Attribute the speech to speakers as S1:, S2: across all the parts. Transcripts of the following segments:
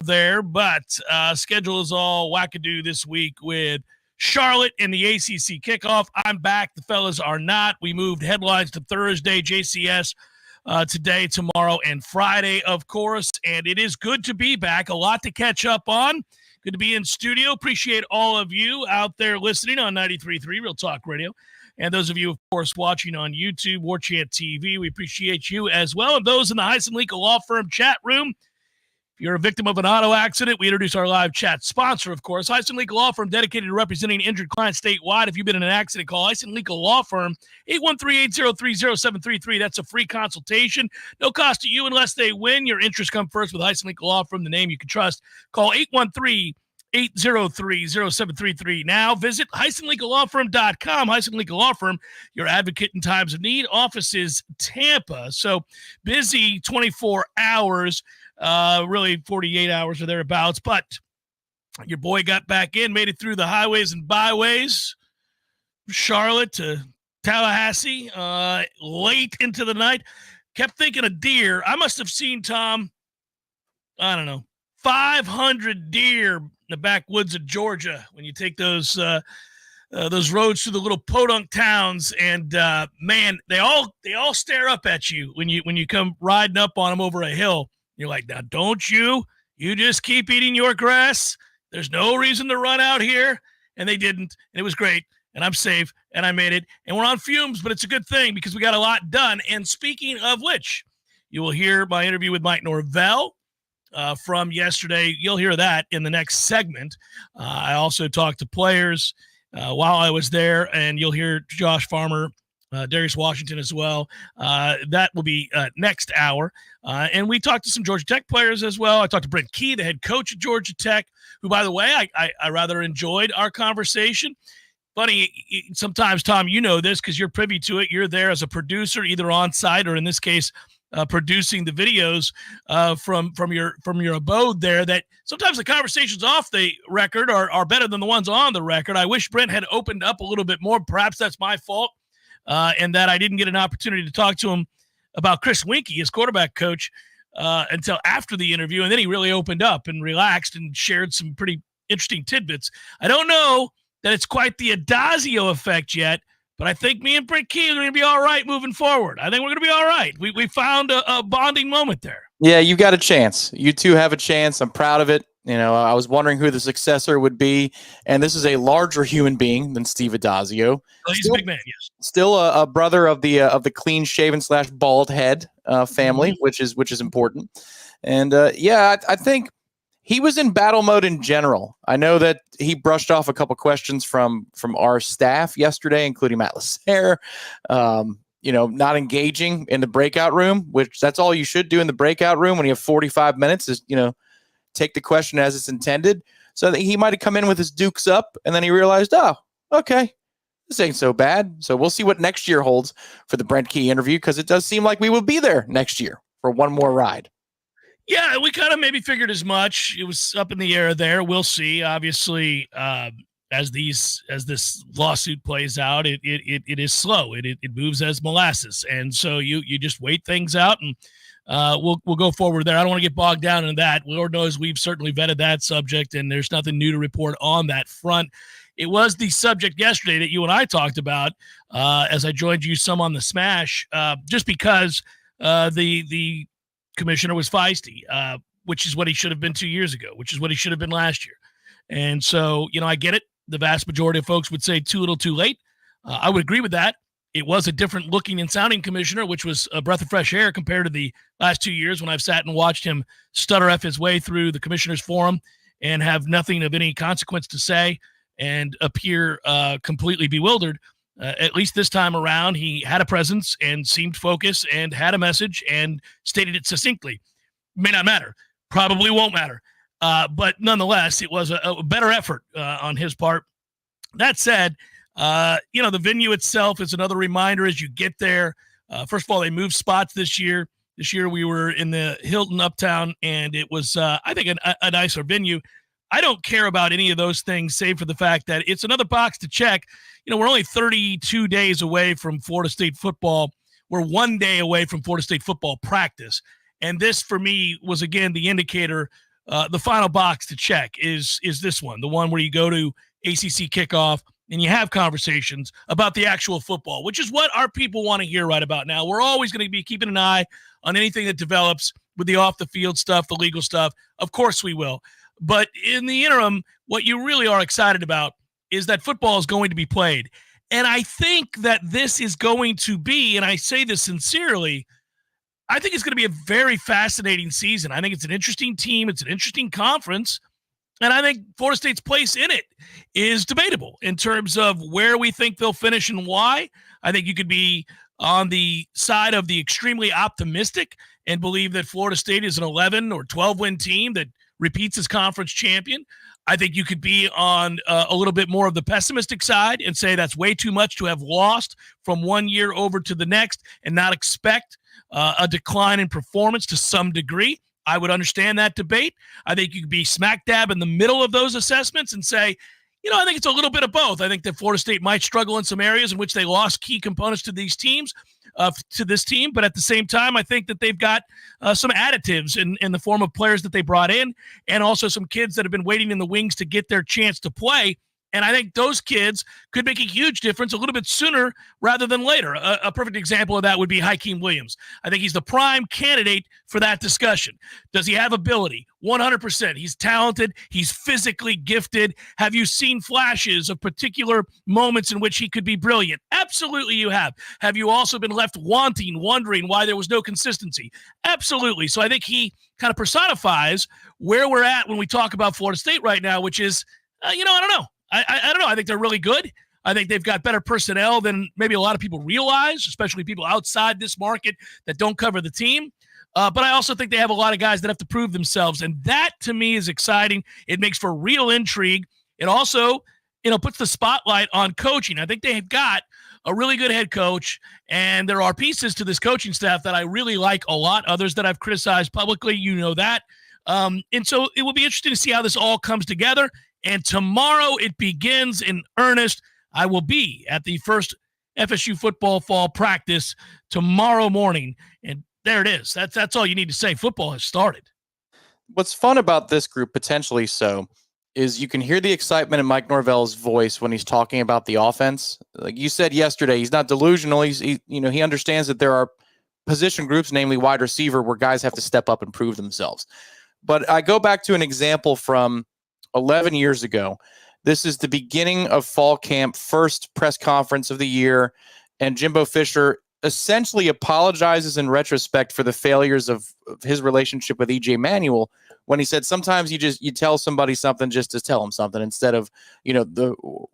S1: there, but schedule is all wackadoo this week with Charlotte and the ACC kickoff. I'm back. The fellas are not. We moved headlines to Thursday, JCS today, tomorrow, and Friday, of course. And it is good to be back. A lot to catch up on. Good to be in studio. Appreciate all of you out there listening on 93.3 Real Talk Radio. And those of you, of course, watching on YouTube, Warchant TV, we appreciate you as well. And those in the Heisen Legal Law Firm chat room, if you're a victim of an auto accident, we introduce our live chat sponsor, of course, Heisen Legal Law Firm, dedicated to representing injured clients statewide. If you've been in an accident, call Heisen Legal Law Firm, 813-803-0733. That's a free consultation. No cost to you unless they win. Your interests come first with Heisen Legal Law Firm, the name you can trust. Call 813-803-0733. Now visit HeisenLegalLawFirm.com. Heisen Legal Law Firm, your advocate in times of need. Office is Tampa. So busy 24 hours. Really 48 hours or thereabouts, but your boy got back in, made it through the highways and byways, Charlotte to Tallahassee, late into the night. Kept thinking of deer. I must have seen, Tom, I don't know, 500 deer in the backwoods of Georgia when you take those roads through the little podunk towns, and man, they all stare up at you when you come riding up on them over a hill. You're like, now don't you just keep eating your grass. There's no reason to run out here. And they didn't. And it was great. And I'm safe. And I made it. And we're on fumes, but it's a good thing because we got a lot done. And speaking of which, you will hear my interview with Mike Norvell from yesterday. You'll hear that in the next segment. I also talked to players while I was there, and you'll hear Josh Farmer, Darius Washington as well. That will be next hour. And we talked to some Georgia Tech players as well. I talked to Brent Key, the head coach at Georgia Tech, who, by the way, I rather enjoyed our conversation. Funny, sometimes, Tom, you know this because you're privy to it. You're there as a producer, either on site or in this case, producing the videos from your abode there, that sometimes the conversations off the record are better than the ones on the record. I wish Brent had opened up a little bit more. Perhaps that's my fault. And that I didn't get an opportunity to talk to him about Chris Winkie, his quarterback coach, until after the interview. And then he really opened up and relaxed and shared some pretty interesting tidbits. I don't know that it's quite the Adazio effect yet, but I think me and Brent Key are going to be all right moving forward. I think we're going to be all right. We found a bonding moment there. Yeah, you got a chance. You two have a chance. I'm proud of it. You know, I was wondering who the successor would be, and this is a larger human being than Steve Adazio. Oh, he's a big man, yes. Still a brother of the clean-shaven / bald head family, mm-hmm. which is important. And I think he was in battle mode in general. I know that he brushed off a couple questions from our staff yesterday, including Matt Lasser. Not engaging in the breakout room, which that's all you should do in the breakout room when you have 45 minutes is, take the question as it's intended. So that he might have come in with his dukes up, and then he realized, oh, okay, this ain't so bad. So we'll see what next year holds for the Brent Key interview, because it does seem like we will be there next year for one more ride. Yeah, we kind of maybe figured as much. It was up in the air there. We'll see. Obviously, as this lawsuit plays out, it is slow. It moves as molasses, and so you just wait things out, and we'll go forward there. I don't want to get bogged down in that. Lord knows we've certainly vetted that subject, and there's nothing new to report on that front. It was the subject yesterday that you and I talked about as I joined you some on the Smash, just because the commissioner was feisty, which is what he should have been 2 years ago, which is what he should have been last year. And so, I get it. The vast majority of folks would say too little too late. I would agree with that. It was a different looking and sounding commissioner, which was a breath of fresh air compared to the last 2 years when I've sat and watched him stutter F his way through the commissioner's forum and have nothing of any consequence to say and appear completely bewildered. At least this time around, he had a presence and seemed focused and had a message and stated it succinctly. May not matter. Probably won't matter. But nonetheless, it was a better effort on his part. That said, the venue itself is another reminder as you get there. First of all, they moved spots this year. This year we were in the Hilton Uptown, and it was, I think, a nicer venue. I don't care about any of those things, save for the fact that it's another box to check. We're only 32 days away from Florida State football. We're 1 day away from Florida State football practice. And this, for me, was, again, the indicator the final box to check is this one, the one where you go to ACC Kickoff and you have conversations about the actual football, which is what our people want to hear right about now. We're always going to be keeping an eye on anything that develops with the off-the-field stuff, the legal stuff. Of course we will. But in the interim, what you really are excited about is that football is going to be played. And I think that this is going to be, and I say this sincerely, I think it's going to be a very fascinating season. I think it's an interesting team. It's an interesting conference. And I think Florida State's place in it is debatable in terms of where we think they'll finish and why. I think you could be on the side of the extremely optimistic and believe that Florida State is an 11 or 12-win team that repeats as conference champion. I think you could be on a little bit more of the pessimistic side and say that's way too much to have lost from one year over to the next and not expect a decline in performance to some degree. I would understand that debate. I think you could be smack dab in the middle of those assessments and say, I think it's a little bit of both. I think that Florida State might struggle in some areas in which they lost key components to these teams, to this team. But at the same time, I think that they've got some additives in the form of players that they brought in and also some kids that have been waiting in the wings to get their chance to play. And I think those kids could make a huge difference a little bit sooner rather than later. A perfect example of that would be Hakeem Williams. I think he's the prime candidate for that discussion. Does he have ability? 100%. He's talented. He's physically gifted. Have you seen flashes of particular moments in which he could be brilliant? Absolutely you have. Have you also been left wondering why there was no consistency? Absolutely. So I think he kind of personifies where we're at when we talk about Florida State right now, which is, I don't know. I don't know. I think they're really good. I think they've got better personnel than maybe a lot of people realize, especially people outside this market that don't cover the team. But I also think they have a lot of guys that have to prove themselves. And that, to me, is exciting. It makes for real intrigue. It also, puts the spotlight on coaching. I think they've got a really good head coach, and there are pieces to this coaching staff that I really like a lot, others that I've criticized publicly. You know that. And so it will be interesting to see how this all comes together. And tomorrow it begins in earnest. I will be at the first FSU football fall practice tomorrow morning. And there it is. That's all you need to say. Football has started.
S2: What's fun about this group, potentially so, is you can hear the excitement in Mike Norvell's voice when he's talking about the offense. Like you said yesterday, he's not delusional. He understands that there are position groups, namely wide receiver, where guys have to step up and prove themselves. But I go back to an example from 11 years ago. This is the beginning of fall camp, first press conference of the year, and Jimbo Fisher essentially apologizes in retrospect for the failures of his relationship with EJ Manuel when he said sometimes you tell somebody something just to tell them something instead of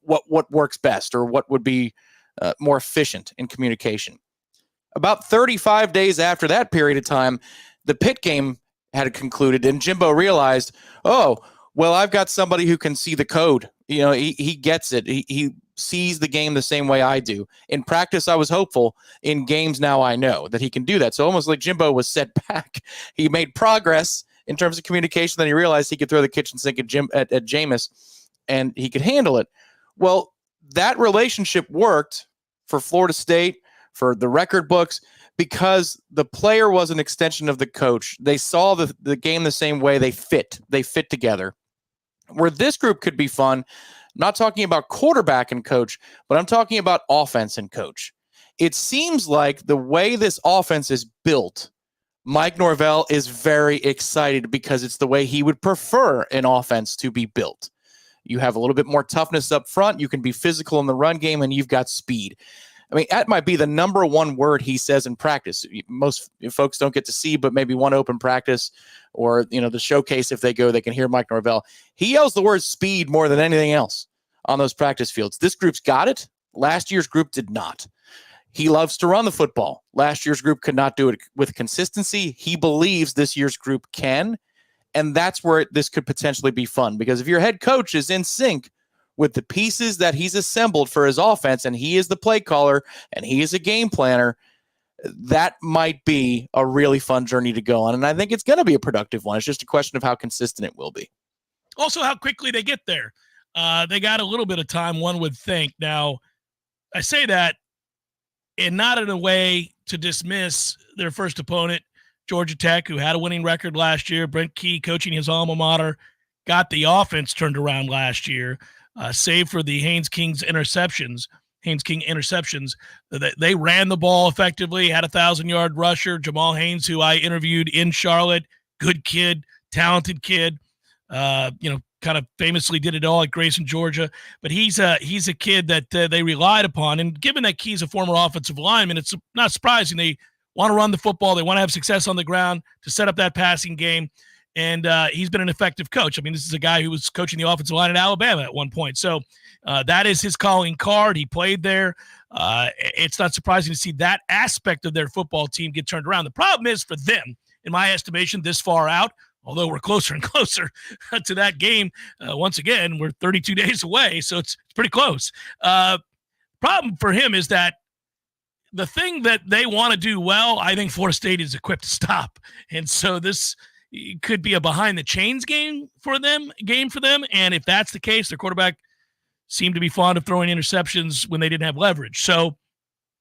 S2: what works best or what would be more efficient in communication. About 35 days after that period of time, the Pitt game had concluded, and Jimbo realized, well, I've got somebody who can see the code. He gets it. He sees the game the same way I do. In practice, I was hopeful. In games now, I know that he can do that. So almost like Jimbo was set back. He made progress in terms of communication. Then he realized he could throw the kitchen sink at Jameis, and he could handle it. Well, that relationship worked for Florida State, for the record books, because the player was an extension of the coach. They saw the game the same way. They fit together. Where this group could be fun, I'm not talking about quarterback and coach, but I'm talking about offense and coach. It seems like the way this offense is built, Mike Norvell is very excited because it's the way he would prefer an offense to be built. You have a little bit more toughness up front. You can be physical in the run game, and you've got speed. I mean, that might be the number one word he says in practice. Most folks don't get to see, but maybe one open practice or, the showcase, if they go, they can hear Mike Norvell. He yells the word speed more than anything else on those practice fields. This group's got it. Last year's group did not. He loves to run the football. Last year's group could not do it with consistency. He believes this year's group can, and that's where this could potentially be fun, because if your head coach is in sync with the pieces that he's assembled for his offense, and he is the play caller, and he is a game planner, that might be a really fun journey to go on. And I think it's going to be a productive one. It's just a question of how consistent it will be.
S1: Also, how quickly they get there. They got a little bit of time, one would think. Now, I say that, and not in a way to dismiss their first opponent, Georgia Tech, who had a winning record last year. Brent Key coaching his alma mater, got the offense turned around last year, save for the Haynes King interceptions. They ran the ball effectively, had a 1,000-yard rusher, Jamal Haynes, who I interviewed in Charlotte. Good kid, talented kid. Kind of famously did it all at Grayson, Georgia. But he's a kid that they relied upon. And given that Key's a former offensive lineman, it's not surprising. They want to run the football. They want to have success on the ground to set up that passing game. And he's been an effective coach. I mean, this is a guy who was coaching the offensive line at Alabama at one point. So that is his calling card. He played there. It's not surprising to see that aspect of their football team get turned around. The problem is for them, in my estimation, this far out, although we're closer and closer to that game, once again, we're 32 days away, so it's pretty close. Problem for him is that the thing that they want to do well, I think Florida State is equipped to stop. And so this could be a behind-the-chains game for them. And if that's the case, their quarterback seemed to be fond of throwing interceptions when they didn't have leverage. So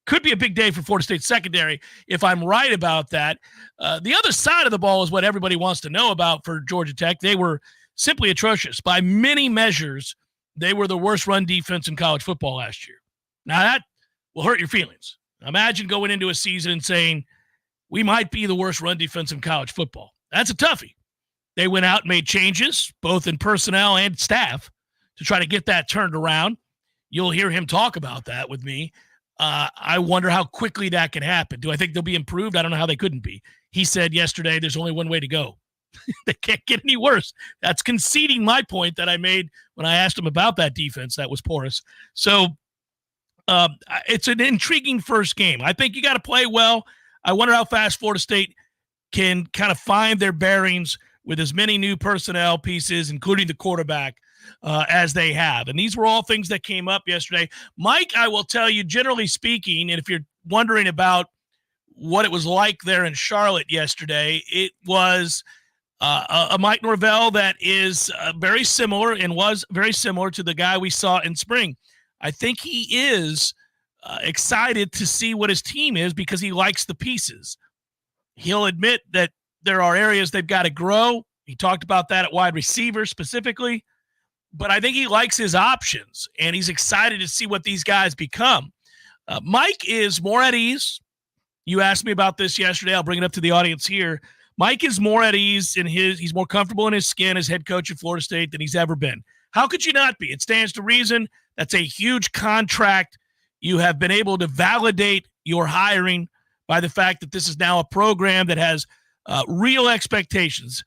S1: could be a big day for Florida State secondary if I'm right about that. The other side of the ball is what everybody wants to know about for Georgia Tech. They were simply atrocious. By many measures, they were the worst run defense in college football last year. Now, that will hurt your feelings. Imagine going into a season and saying, we might be the worst run defense in college football. That's a toughie. They went out and made changes, both in personnel and staff, to try to get that turned around. You'll hear him talk about that with me. I wonder how quickly that can happen. Do I think they'll be improved? I don't know how they couldn't be. He said yesterday there's only one way to go. They can't get any worse. That's conceding my point that I made when I asked him about that defense that was porous. So it's an intriguing first game. I think you got to play well. I wonder how fast Florida State can kind of find their bearings with as many new personnel pieces, including the quarterback, as they have. And these were all things that came up yesterday. Mike, I will tell you, generally speaking, and if you're wondering about what it was like there in Charlotte yesterday, it was a Mike Norvell that is very similar and was very similar to the guy we saw in spring. I think he is excited to see what his team is because he likes the pieces. He'll admit that there are areas they've got to grow. He talked about that at wide receiver specifically. But I think he likes his options, and he's excited to see what these guys become. Mike is more at ease. You asked me about this yesterday. I'll bring it up to the audience here. Mike is more at ease he's more comfortable in his skin as head coach at Florida State than he's ever been. How could you not be? It stands to reason. That's a huge contract. You have been able to validate your hiring by the fact that this is now a program that has real expectations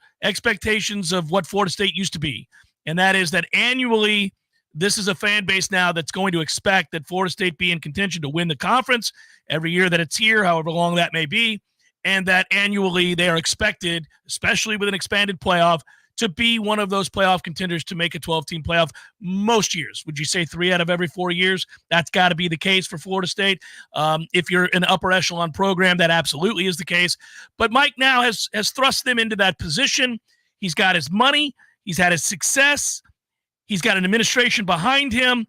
S1: of what Florida State used to be. And that is that annually, this is a fan base now that's going to expect that Florida State be in contention to win the conference every year that it's here, however long that may be, and that annually they are expected, especially with an expanded playoff, to be one of those playoff contenders to make a 12-team playoff most years. Would you say 3 out of every 4 years? That's got to be the case for Florida State. If you're an upper echelon program, that absolutely is the case. But Mike now has thrust them into that position. He's got his money. He's had his success. He's got an administration behind him.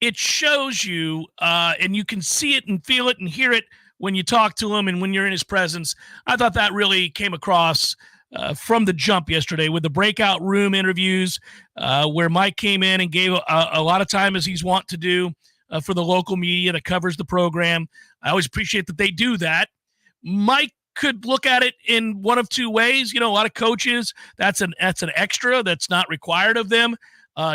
S1: It shows you, and you can see it and feel it and hear it when you talk to him and when you're in his presence. I thought that really came across from the jump yesterday with the breakout room interviews where Mike came in and gave a lot of time, as he's wont to do, for the local media that covers the program. I always appreciate that they do that. Mike could look at it in one of two ways. You know, a lot of coaches, that's an extra that's not required of them.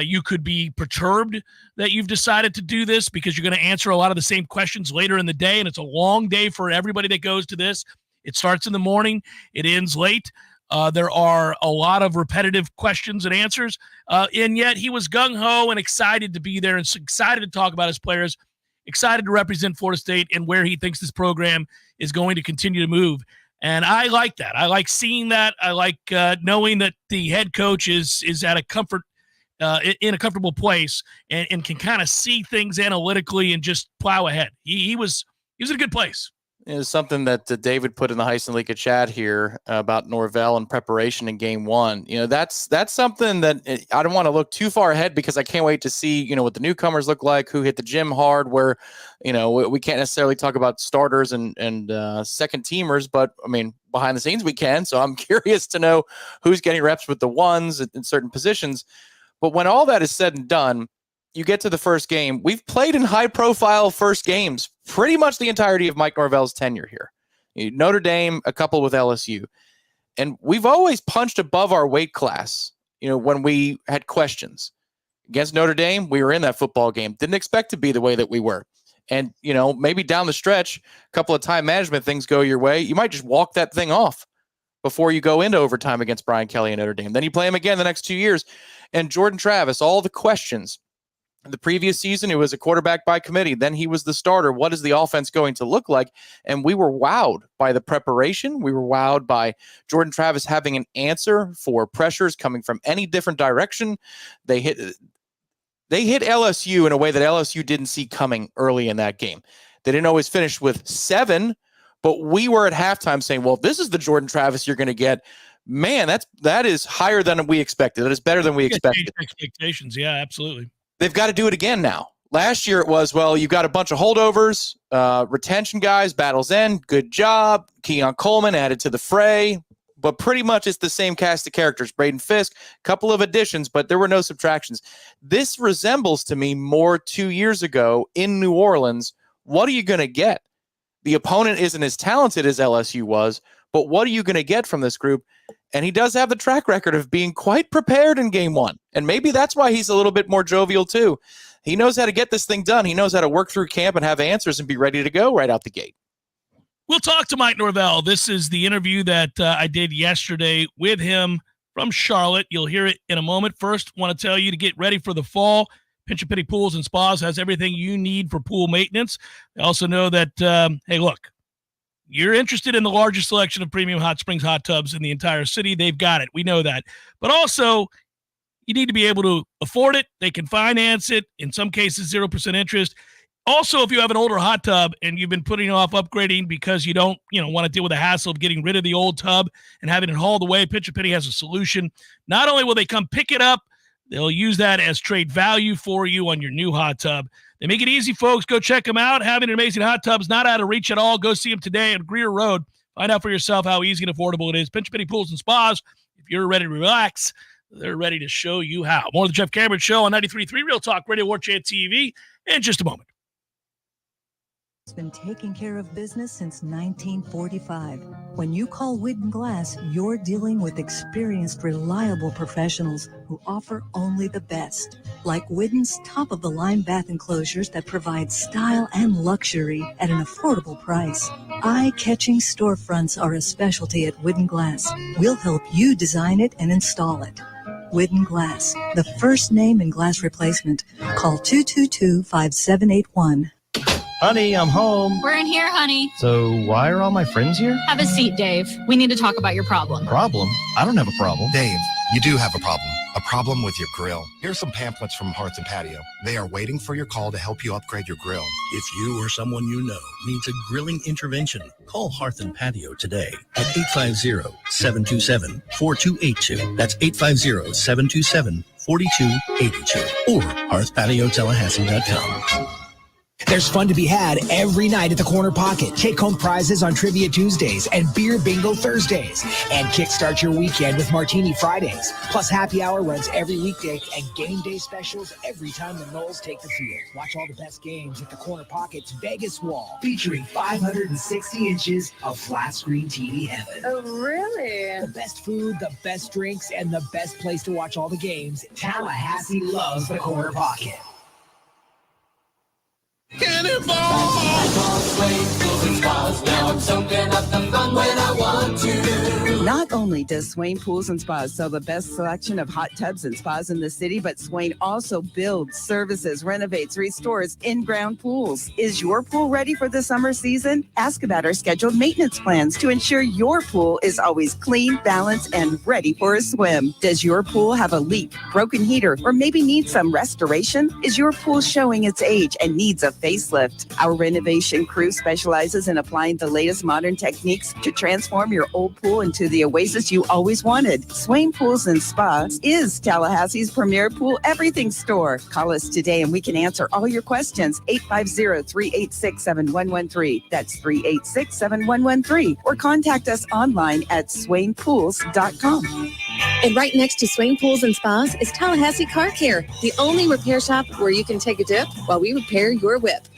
S1: You could be perturbed that you've decided to do this because you're going to answer a lot of the same questions later in the day, and it's a long day for everybody that goes to this. It starts in the morning. It ends late. There are a lot of repetitive questions and answers, and yet he was gung-ho and excited to be there and excited to talk about his players, excited to represent Florida State and where he thinks this program is going to continue to move. And I like that. I like seeing that. I like knowing that the head coach is at a in a comfortable place and can kind of see things analytically and just plow ahead. He was in a good place.
S2: Is something that David put in the Heisen League chat here about Norvell and preparation in game one. That's something that I don't want to look too far ahead because I can't wait to see, what the newcomers look like, who hit the gym hard, where, we can't necessarily talk about starters and second teamers, but I mean, behind the scenes we can. So I'm curious to know who's getting reps with the ones in certain positions. But when all that is said and done, you get to the first game. We've played in high-profile first games pretty much the entirety of Mike Norvell's tenure here. Notre Dame, a couple with LSU. And we've always punched above our weight class, when we had questions. Against Notre Dame, we were in that football game. Didn't expect to be the way that we were. And, maybe down the stretch, a couple of time management things go your way. You might just walk that thing off before you go into overtime against Brian Kelly and Notre Dame. Then you play him again the next 2 years. And Jordan Travis, all the questions. The previous season, he was a quarterback by committee. Then he was the starter. What is the offense going to look like? And we were wowed by the preparation. We were wowed by Jordan Travis having an answer for pressures coming from any different direction. They hit LSU in a way that LSU didn't see coming early in that game. They didn't always finish with 7, but we were at halftime saying, well, if this is the Jordan Travis you're going to get, man, that is higher than we expected. That is better than we expected.
S1: Expectations, yeah, absolutely.
S2: They've got to do it again now. Last year it was, well, you've got a bunch of holdovers, retention guys, battle's end, good job. Keon Coleman added to the fray, but pretty much it's the same cast of characters. Braden Fisk, couple of additions, but there were no subtractions. This resembles to me more 2 years ago in New Orleans. What are you going to get? The opponent isn't as talented as LSU was, but what are you going to get from this group? And he does have the track record of being quite prepared in game one. And maybe that's why he's a little bit more jovial too. He knows how to get this thing done. He knows how to work through camp and have answers and be ready to go right out the gate.
S1: We'll talk to Mike Norvell. This is the interview that I did yesterday with him from Charlotte. You'll hear it in a moment. First, want to tell you to get ready for the fall. Pinch A Penny Pools and Spas has everything you need for pool maintenance. They also know that, hey, look, you're interested in the largest selection of premium hot springs hot tubs in the entire city. They've got it. We know that. But also, you need to be able to afford it. They can finance it. In some cases, 0% interest. Also, if you have an older hot tub and you've been putting off upgrading because you don't, want to deal with the hassle of getting rid of the old tub and having it hauled away, Pinch A Penny has a solution. Not only will they come pick it up, they'll use that as trade value for you on your new hot tub. They make it easy, folks. Go check them out. Having an amazing hot tub is not out of reach at all. Go see them today on Greer Road. Find out for yourself how easy and affordable it is. Pinch A Penny Pools and Spas. If you're ready to relax, they're ready to show you how. More of the Jeff Cameron Show on 93.3 Real Talk Radio, Warchant TV in just a moment.
S3: It's been taking care of business since 1945. When you call Whidden Glass, you're dealing with experienced, reliable professionals who offer only the best. Like Whidden's top-of-the-line bath enclosures that provide style and luxury at an affordable price. Eye-catching storefronts are a specialty at Whidden Glass. We'll help you design it and install it. Whidden Glass, the first name in glass replacement. Call 222-5781.
S4: Honey, I'm home.
S5: We're in here, honey.
S4: So why are all my friends here?
S5: Have a seat, Dave. We need to talk about your problem.
S4: Problem? I don't have a problem.
S6: Dave, you do have a problem. A problem with your grill. Here's some pamphlets from Hearth and Patio. They are waiting for your call to help you upgrade your grill.
S7: If you or someone you know needs a grilling intervention, call Hearth and Patio today at 850-727-4282. That's 850-727-4282 or hearthpatiotallahassee.com.
S8: There's fun to be had every night at the Corner Pocket. Take-home prizes on Trivia Tuesdays and Beer Bingo Thursdays. And kickstart your weekend with Martini Fridays. Plus happy hour runs every weekday and game day specials every time the Noles take the field. Watch all the best games at the Corner Pocket's Vegas Wall, featuring 560 inches of flat-screen TV heaven.
S9: Oh, really?
S8: The best food, the best drinks, and the best place to watch all the games. Tallahassee loves the Corner Pocket.
S9: Not only does Swain Pools and Spas sell the best selection of hot tubs and spas in the city, but Swain also builds, services, renovates, restores in-ground pools. Is your pool ready for the summer season? Ask about our scheduled maintenance plans to ensure your pool is always clean, balanced, and ready for a swim. Does your pool have a leak, broken heater, or maybe needs some restoration? Is your pool showing its age and needs a facelift? Our renovation crew specializes prizes and applying the latest modern techniques to transform your old pool into the oasis you always wanted. Swain Pools and Spas is Tallahassee's premier pool everything store. Call us today and we can answer all your questions. 850-386-7113. That's 386-7113. Or contact us online at swainpools.com.
S10: And right next to Swain Pools and Spas is Tallahassee Car Care, the only repair shop where you can take a dip while we repair your whip.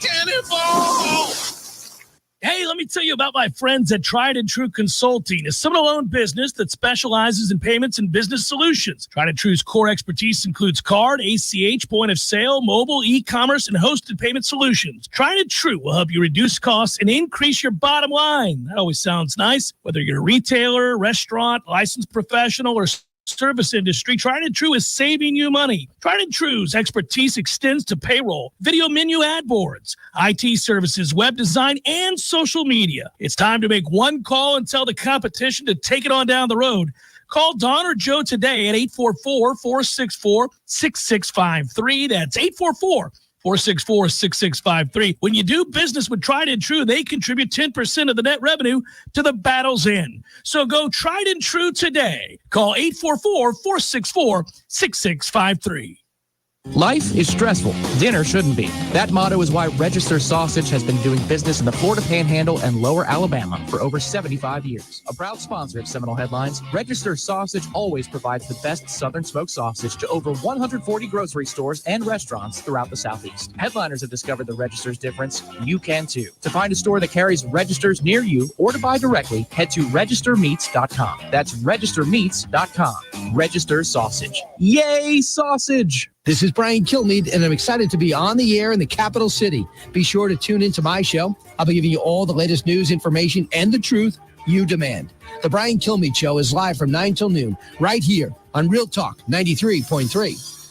S1: Hey, let me tell you about my friends at Tried and True Consulting, a Seminole-owned business that specializes in payments and business solutions. Tried and True's core expertise includes card, ACH, point of sale, mobile, e-commerce, and hosted payment solutions. Tried and True will help you reduce costs and increase your bottom line. That always sounds nice. Whether you're a retailer, restaurant, licensed professional, or service industry, Tried and True is saving you money. Tried and True's expertise extends to payroll, video menu ad boards, IT services, web design, and social media. It's time to make one call and tell the competition to take it on down the road. Call Don or Joe today at 844-464-6653. That's 844-464-6653. When you do business with Tried and True, they contribute 10% of the net revenue to the battle's end. So go Tried and True today. Call 844-464-6653.
S11: Life is stressful. Dinner shouldn't be. That motto is why Register Sausage has been doing business in the Florida Panhandle and Lower Alabama for over 75 years. A proud sponsor of Seminole Headlines, Register Sausage always provides the best Southern smoked sausage to over 140 grocery stores and restaurants throughout the Southeast. Headliners have discovered the Register's difference. You can too. To find a store that carries Registers near you or to buy directly, head to registermeats.com. That's registermeats.com. Register Sausage. Yay, sausage!
S8: This is Brian Kilmeade, and I'm excited to be on the air in the capital city. Be sure to tune into my show. I'll be giving you all the latest news, information, and the truth you demand. The Brian Kilmeade Show is live from 9 till noon, right here on Real Talk 93.3.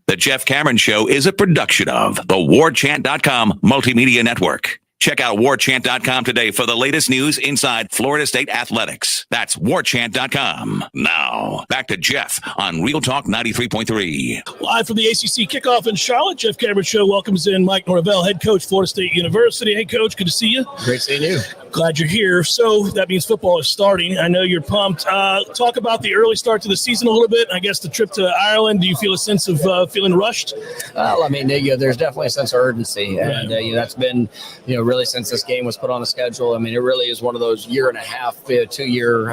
S12: The Jeff Cameron Show is a production of the Warchant.com Multimedia Network. Check out warchant.com today for the latest news inside Florida State athletics. That's warchant.com. Now, back to Jeff on Real Talk 93.3.
S1: Live from the ACC Kickoff in Charlotte, Jeff Cameron Show welcomes in Mike Norvell, head coach, Florida State University. Hey, Coach, good to see you.
S13: Great seeing you.
S1: Glad you're here. So that means football is starting. I know you're pumped. Talk about the early start to the season a little bit. I guess the trip to Ireland, do you feel a sense of feeling rushed?
S13: Well, I mean, there's definitely a sense of urgency. And that's been, really since this game was put on the schedule. I mean, it really is one of those year and a half, 2-year,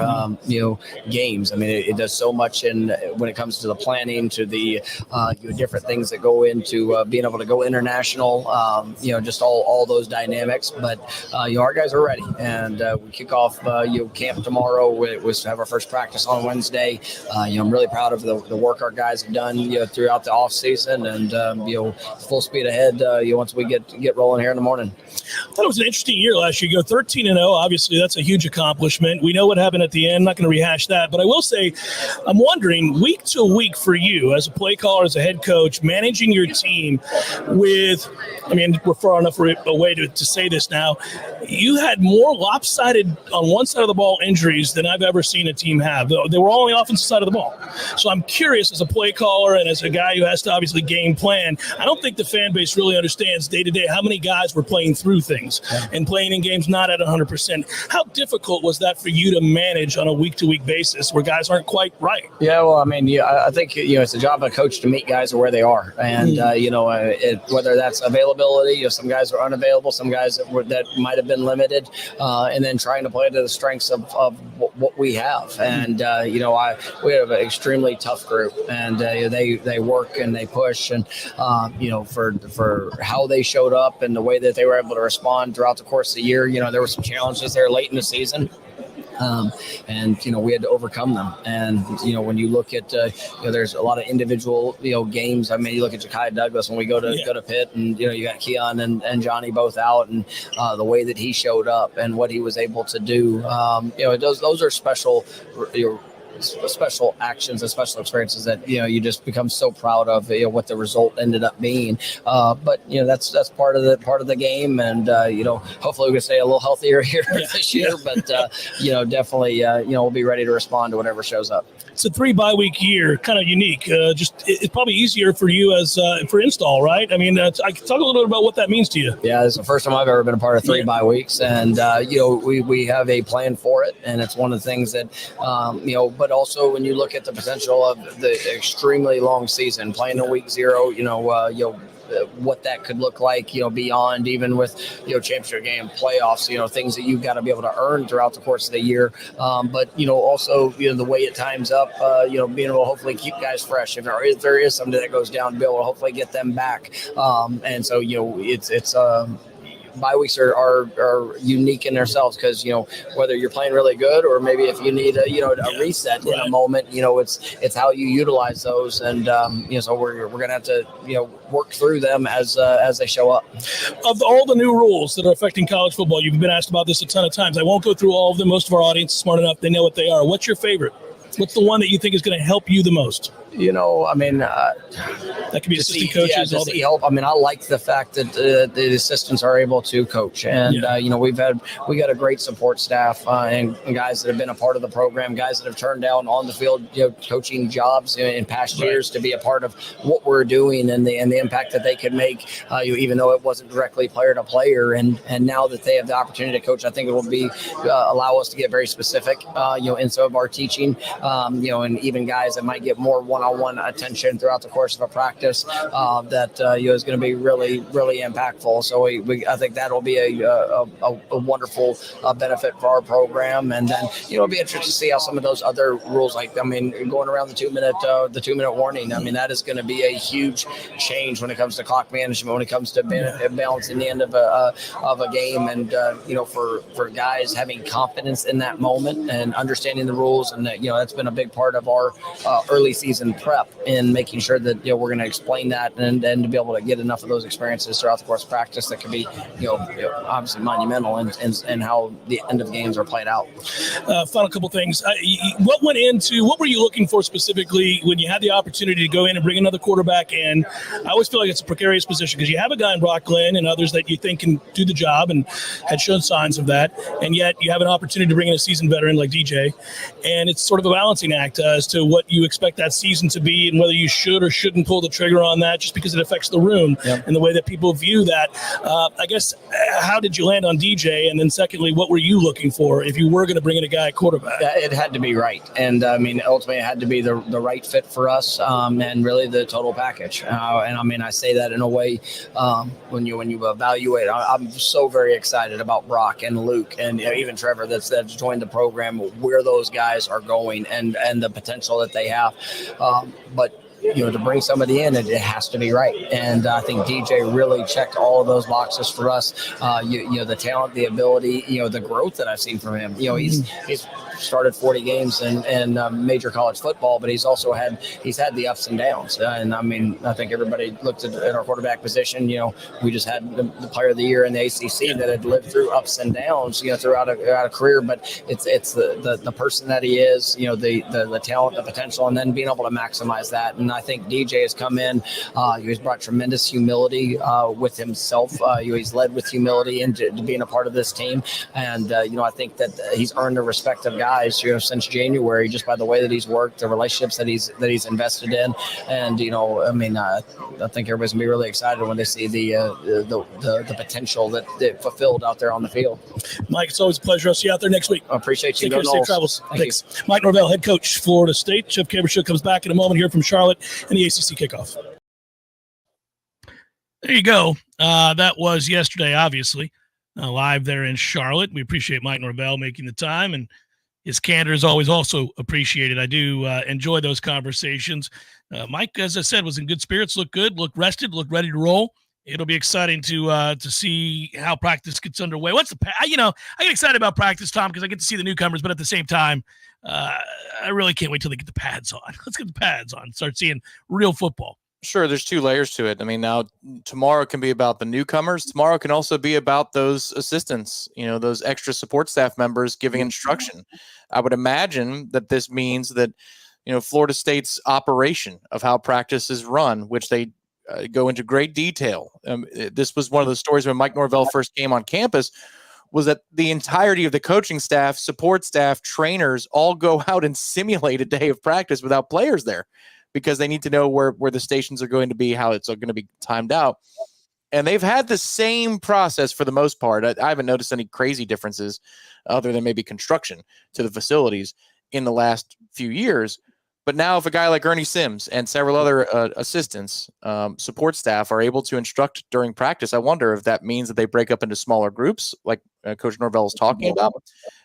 S13: games. I mean, it does so much when it comes to the planning, to the different things that go into being able to go international, just all those dynamics. But, our guys are ready. And we kick off camp tomorrow. We have our first practice on Wednesday. I'm really proud of the work our guys have done throughout the off season, and full speed ahead once we get rolling here in the morning.
S1: I thought it was an interesting year last year. You go 13-0. Obviously, that's a huge accomplishment. We know what happened at the end. I'm not going to rehash that. But I will say, I'm wondering, week to week for you as a play caller, as a head coach, managing your team with, we're far enough away to say this now, you had more lopsided on one side of the ball injuries than I've ever seen a team have. They were all on the offensive side of the ball. So I'm curious, as a play caller and as a guy who has to obviously game plan, I don't think the fan base really understands day to day how many guys were playing through things and playing in games not at 100%. How difficult was that for you to manage on a week-to-week basis where guys aren't quite right?
S13: Yeah, well, I think, it's the job of a coach to meet guys where they are. And, whether that's availability, some guys are unavailable, some guys that might have been limited, and then trying to play to the strengths of what we have. And, we have an extremely tough group, and they work and they push, and, for how they showed up and the way that they were able to respond throughout the course of the year. There were some challenges there late in the season. We had to overcome them. And, when you look at, there's a lot of individual, games. You look at Ja'Kai Douglas when we go to Pitt, and, you got Keon and Johnny both out, and the way that he showed up and what he was able to do, those are special special actions and special experiences that you just become so proud of what the result ended up being. But that's part of the game, and hopefully we can stay a little healthier here this year. But definitely we'll be ready to respond to whatever shows up.
S14: It's a 3 bye week year, kind of unique. It's probably easier for you as for install, right? I mean, I can talk a little bit about what that means to you.
S13: Yeah, this is the first time I've ever been a part of 3 bye weeks, and we have a plan for it, and it's one of the things that but also when you look at the potential of the extremely long season, playing in week 0, what that could look like, beyond even with, championship game, playoffs, things that you've got to be able to earn throughout the course of the year. But, also, the way it times up, being able to hopefully keep guys fresh. If there is something that goes down, to be able to hopefully get them back. And so, it's bye weeks are unique in themselves because whether you're playing really good or maybe if you need a reset in a moment, it's how you utilize those, and so we're gonna have to work through them as they show up.
S14: Of all the new rules that are affecting college football, you've been asked about this a ton of times. I won't go through all of them. Most of our audience is smart enough; they know what they are. What's your favorite? What's the one that you think is going to help you the most?
S13: That
S14: could be assistant coaches.
S13: Help. I like the fact that the assistants are able to coach, and we got a great support staff and guys that have been a part of the program, guys that have turned down on the field coaching jobs in past years to be a part of what we're doing and the impact that they could make, even though it wasn't directly player to player, and now that they have the opportunity to coach, I think it will be allow us to get very specific, in some of our teaching, and even guys that might get more one-on-one attention throughout the course of a practice that is going to be really, really impactful. So I think that'll be a wonderful benefit for our program. And then it'll be interesting to see how some of those other rules, going around the 2-minute warning. That is going to be a huge change when it comes to clock management, when it comes to balancing the end of a game, and for guys having confidence in that moment and understanding the rules, and that's been a big part of our early season prep in making sure that we're going to explain that and to be able to get enough of those experiences throughout the course of practice that can be obviously monumental in how the end of games are played out.
S14: Final couple things. What were you looking for specifically when you had the opportunity to go in and bring another quarterback in? I always feel like it's a precarious position because you have a guy in Brock Glenn and others that you think can do the job and had shown signs of that, and yet you have an opportunity to bring in a seasoned veteran like DJ, and it's sort of a balancing act as to what you expect that season to be and whether you should or shouldn't pull the trigger on that just because it affects the room and the way that people view that. I guess, how did you land on DJ? And then secondly, what were you looking for if you were going to bring in a guy at quarterback?
S13: It had to be right. And ultimately it had to be the right fit for us, and really the total package. I say that in a way, when you evaluate, I'm so very excited about Brock and Luke and even Trevor that's joined the program, where those guys are going and the potential that they have. But to bring somebody in, it has to be right. And I think DJ really checked all of those boxes for us. The talent, the ability, the growth that I've seen from him. He's started 40 games in major college football, but he's had the ups and downs. And I think everybody looked at our quarterback position. We just had the player of the year in the ACC that had lived through ups and downs, throughout a career. But it's the person that he is, the talent, the potential, and then being able to maximize that. And I think DJ has come in. He's brought tremendous humility with himself. He's led with humility into being a part of this team. And I think that he's earned the respect of guys, since January, just by the way that he's worked, the relationships that he's invested in. And I think everybody's gonna be really excited when they see the potential that fulfilled out there on the field.
S14: Mike, it's always a pleasure. I'll see you out there next week.
S13: I appreciate you.
S14: Take care. Safe travels. Thanks. Mike Norvell, head coach, Florida State. Jeff Cameron Show comes back in a moment here from Charlotte and the ACC Kickoff. There you go. That was yesterday, obviously, live there in Charlotte. We appreciate Mike Norvell making the time, and his candor is always also appreciated. I do enjoy those conversations. Mike, as I said, was in good spirits, looked good, looked rested, looked ready to roll. It'll be exciting to see how practice gets underway. I get excited about practice, Tom, because I get to see the newcomers, but at the same time, I really can't wait till they get the pads on. Let's get the pads on, start seeing real football.
S2: Sure, there's two layers to it. I mean, now tomorrow can be about the newcomers. Tomorrow can also be about those assistants, those extra support staff members giving instruction. I would imagine that this means that, Florida State's operation of how practice is run, which they go into great detail. This was one of the stories when Mike Norvell first came on campus, was that the entirety of the coaching staff, support staff, trainers all go out and simulate a day of practice without players there, because they need to know where the stations are going to be, how it's going to be timed out. And they've had the same process for the most part. I haven't noticed any crazy differences other than maybe construction to the facilities in the last few years. But now if a guy like Ernie Sims and several other assistants, support staff are able to instruct during practice, I wonder if that means that they break up into smaller groups like Coach Norvell is talking about,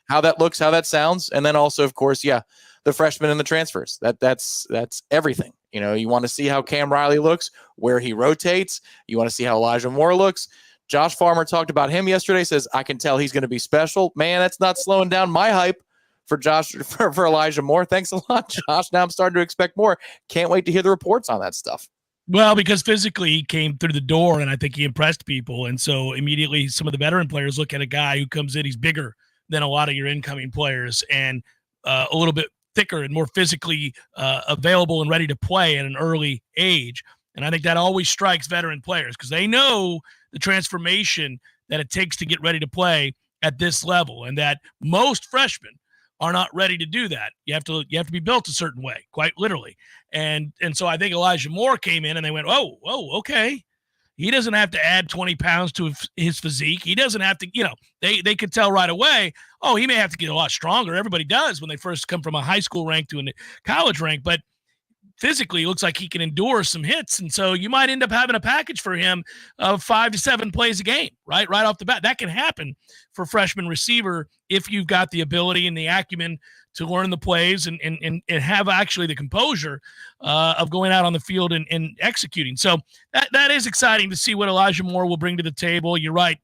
S2: how that looks, how that sounds. And then also, of course, the freshmen and the transfers. That's everything. You want to see how Cam Riley looks, where he rotates. You want to see how Elijah Moore looks. Josh Farmer talked about him yesterday, says, I can tell he's going to be special. Man, that's not slowing down my hype for for Elijah Moore. Thanks a lot, Josh. Now I'm starting to expect more. Can't wait to hear the reports on that stuff.
S1: Well, because physically he came through the door, and I think he impressed people. And so immediately some of the veteran players look at a guy who comes in, he's bigger than a lot of your incoming players, and a little bit thicker and more physically available and ready to play at an early age. And I think that always strikes veteran players because they know the transformation that it takes to get ready to play at this level, and that most freshmen are not ready to do that. You have to be built a certain way, quite literally. And so I think Elijah Moore came in and they went, oh, okay. He doesn't have to add 20 pounds to his physique. He doesn't have to, they could tell right away, oh, he may have to get a lot stronger. Everybody does when they first come from a high school rank to a college rank, but physically it looks like he can endure some hits. And so you might end up having a package for him of 5 to 7 plays a game, right off the bat. That can happen for freshman receiver if you've got the ability and the acumen to learn the plays and have actually the composure of going out on the field and executing. So that is exciting to see what Elijah Moore will bring to the table. You're right.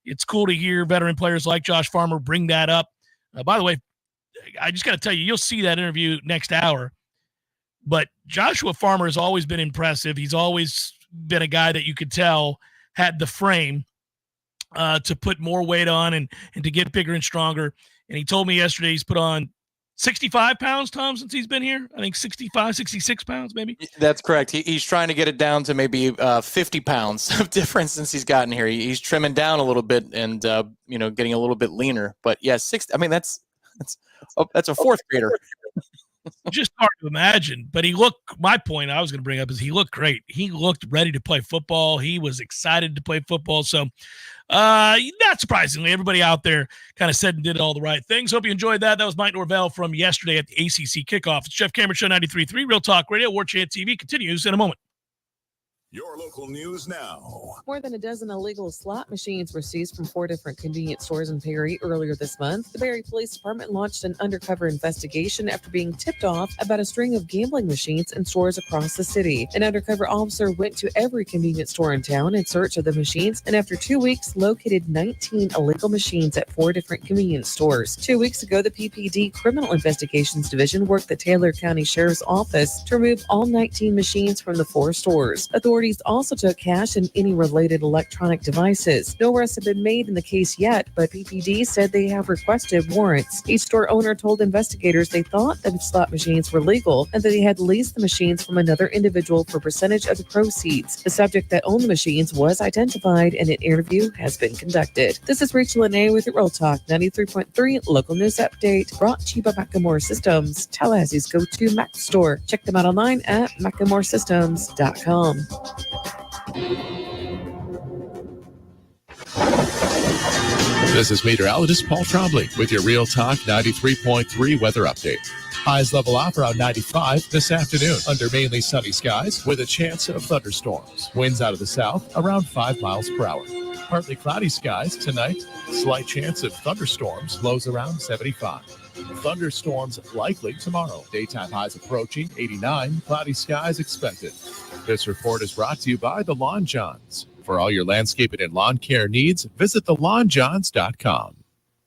S1: It's cool to hear veteran players like Josh Farmer bring that up. By the way, I just got to tell you, you'll see that interview next hour. But Joshua Farmer has always been impressive. He's always been a guy that you could tell had the frame to put more weight on and to get bigger and stronger. And he told me yesterday he's put on 65 pounds, Tom, since he's been here. I think 65, 66 pounds, maybe.
S2: That's correct. He's trying to get it down to maybe 50 pounds of difference since he's gotten here. He's trimming down a little bit and, getting a little bit leaner. But, yeah, 60. I mean, that's a fourth grader.
S1: Just hard to imagine. But my point I was going to bring up is he looked great. He looked ready to play football. He was excited to play football. So, not surprisingly, everybody out there kind of said and did all the right things. Hope you enjoyed that. That was Mike Norvell from yesterday at the ACC Kickoff. It's Jeff Cameron Show 93.3 Real Talk Radio. Warchant TV continues in a moment.
S15: Your local news now.
S16: More than a dozen illegal slot machines were seized from 4 different convenience stores in Perry earlier this month. The Perry Police Department launched an undercover investigation after being tipped off about a string of gambling machines in stores across the city. An undercover officer went to every convenience store in town in search of the machines, and after 2 weeks, located 19 illegal machines at 4 different convenience stores. 2 weeks ago, the PPD Criminal Investigations Division worked the Taylor County Sheriff's Office to remove all 19 machines from the 4 stores. Authorities also took cash and any related electronic devices. No arrests have been made in the case yet, but PPD said they have requested warrants. Each store owner told investigators they thought that slot machines were legal and that they had leased the machines from another individual for a percentage of the proceeds. The subject that owned the machines was identified and an interview has been conducted. This is Rachel Lene with Real Talk 93.3 Local News Update, brought to you by McElmore Systems, Tallahassee's go-to Mac store. Check them out online at McElmoreSystems.com.
S17: This is meteorologist Paul Trombley with your Real Talk 93.3 weather update. Highs level off around 95 this afternoon under mainly sunny skies with a chance of thunderstorms. Winds out of the south around 5 miles per hour. Partly cloudy skies tonight. Slight chance of thunderstorms. Lows around 75. Thunderstorms likely tomorrow. Daytime highs approaching 89. Cloudy skies expected. This report is brought to you by the Lawn Johns. For all your landscaping and lawn care needs, visit thelawnjohns.com.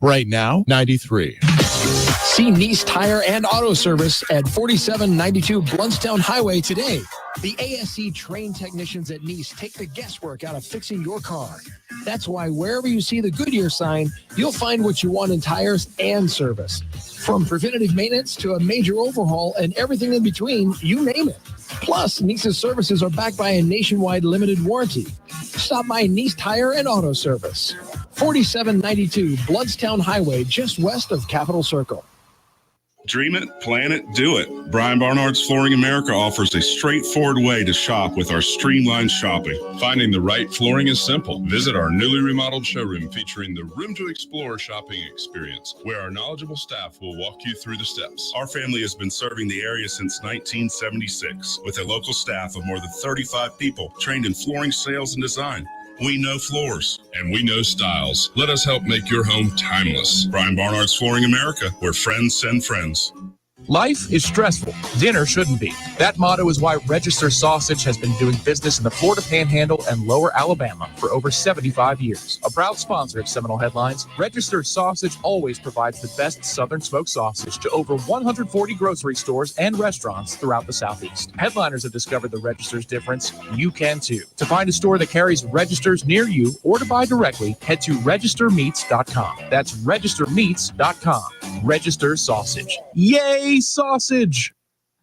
S17: Right now, 93.
S8: See Nice Tire and Auto Service at 4792 Bluntstown Highway today. The ASE trained technicians at Nice take the guesswork out of fixing your car. That's why wherever you see the Goodyear sign, you'll find what you want in tires and service. From preventative maintenance to a major overhaul and everything in between, you name it. Plus, Nice's services are backed by a nationwide limited warranty. Stop by Nice Tire and Auto Service, 4792 Bloodstown Highway, just west of Capitol Circle.
S18: Dream it, plan it, do it. Brian Barnard's Flooring America offers a straightforward way to shop with our streamlined shopping. Finding the right flooring is simple. Visit our newly remodeled showroom featuring the Room to Explore shopping experience, where our knowledgeable staff will walk you through the steps. Our family has been serving the area since 1976 with a local staff of more than 35 people trained in flooring sales and design. We know floors and we know styles. Let us help make your home timeless. Brian Barnard's Flooring America, where friends send friends.
S11: Life is stressful. Dinner shouldn't be. That motto is why Register Sausage has been doing business in the Florida Panhandle and Lower Alabama for over 75 years. A proud sponsor of Seminole Headlines, Register Sausage always provides the best Southern smoked sausage to over 140 grocery stores and restaurants throughout the Southeast. Headliners have discovered the Register's difference. You can too. To find a store that carries Registers near you or to buy directly, head to registermeats.com. That's registermeats.com. Register Sausage. Yay, sausage!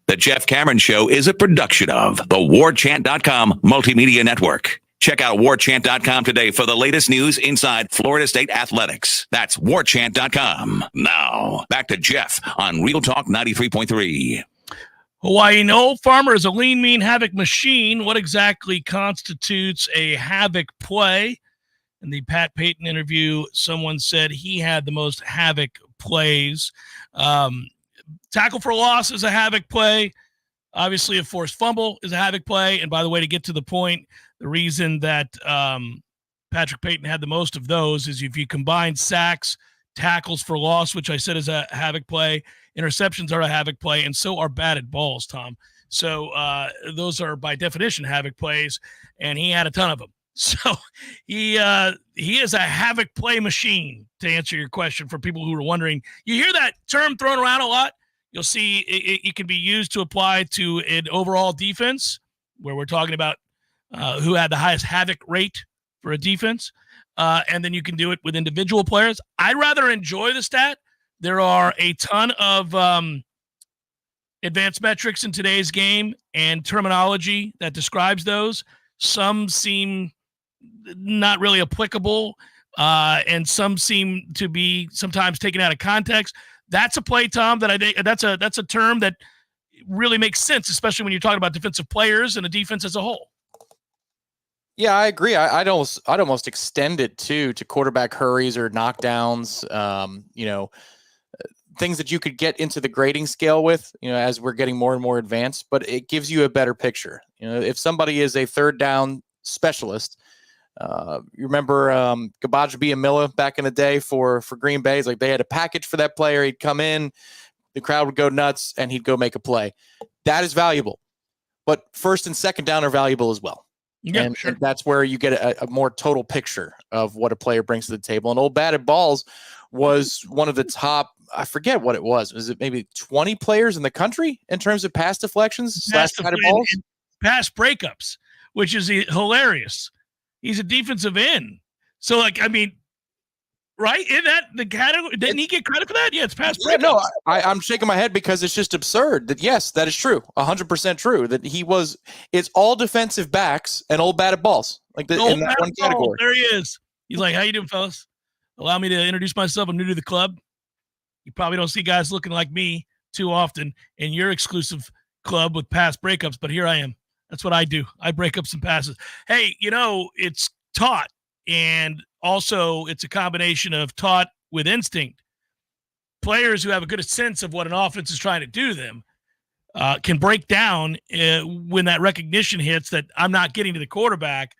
S12: The Jeff Cameron Show is a production of the Warchant.com Multimedia Network. Check out Warchant.com today for the latest news inside Florida State athletics. That's Warchant.com. Now, back to Jeff on Real Talk 93.3.
S1: Hawaii No Farmer is a lean, mean havoc machine. What exactly constitutes a havoc play? In the Pat Payton interview, someone said he had the most havoc plays. Tackle for loss is a havoc play. Obviously, a forced fumble is a havoc play. And by the way, to get to the point, the reason that Patrick Payton had the most of those is if you combine sacks, tackles for loss, which I said is a havoc play, interceptions are a havoc play, and so are batted balls, Tom. So those are, by definition, havoc plays, and he had a ton of them. So he is a havoc play machine, to answer your question for people who are wondering. You hear that term thrown around a lot. You'll see it can be used to apply to an overall defense, where we're talking about who had the highest havoc rate for a defense. And then you can do it with individual players. I'd rather enjoy the stat. There are a ton of advanced metrics in today's game and terminology that describes those. Some seem not really applicable, and some seem to be sometimes taken out of context. That's a play, Tom, that I think that's a term that really makes sense, especially when you're talking about defensive players and a defense as a whole.
S2: Yeah, I agree. I'd almost extend it to quarterback hurries or knockdowns. Things that you could get into the grading scale with, as we're getting more and more advanced. But it gives you a better picture. If somebody is a third down specialist, you remember Gabajabi and Miller back in the day for Green Bay. It's like they had a package for that player. He'd come in, the crowd would go nuts, and he'd go make a play. That is valuable. But first and second down are valuable as well.
S1: Yeah,
S2: and,
S1: sure.
S2: and that's where you get a more total picture of what a player brings to the table. And old batted balls was one of the top, I forget what it was. Was it maybe 20 players in the country in terms of pass deflections / batted balls?
S1: Pass breakups, which is hilarious. He's a defensive end. So, right? In that the category, didn't he get credit for that? Yeah, it's pass breakups.
S2: Yeah, no, I'm shaking my head because it's just absurd that, yes, that is true. 100% true that it's all defensive backs and old batted balls in that one category.
S1: There he is. He's like, how you doing, fellas? Allow me to introduce myself. I'm new to the club. You probably don't see guys looking like me too often in your exclusive club with pass breakups, but here I am. That's what I do. I break up some passes. Hey, it's taught, and also it's a combination of taught with instinct. Players who have a good sense of what an offense is trying to do to them can break down when that recognition hits that I'm not getting to the quarterback,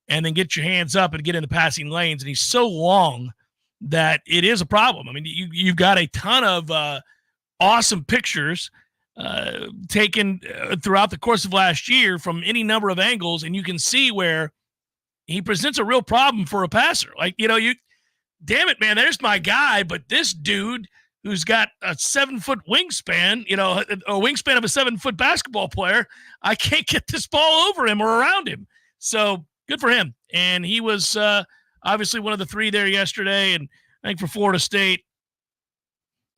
S1: and then get your hands up and get in the passing lanes. And he's so long that it is a problem. I mean, you've got a ton of awesome pictures taken throughout the course of last year from any number of angles, and you can see where he presents a real problem for a passer. Damn it, man, there's my guy, but this dude who's got a 7-foot wingspan, a wingspan of a 7-foot basketball player, I can't get this ball over him or around him. So good for him. And he was obviously one of the 3 there yesterday. And I think for Florida State,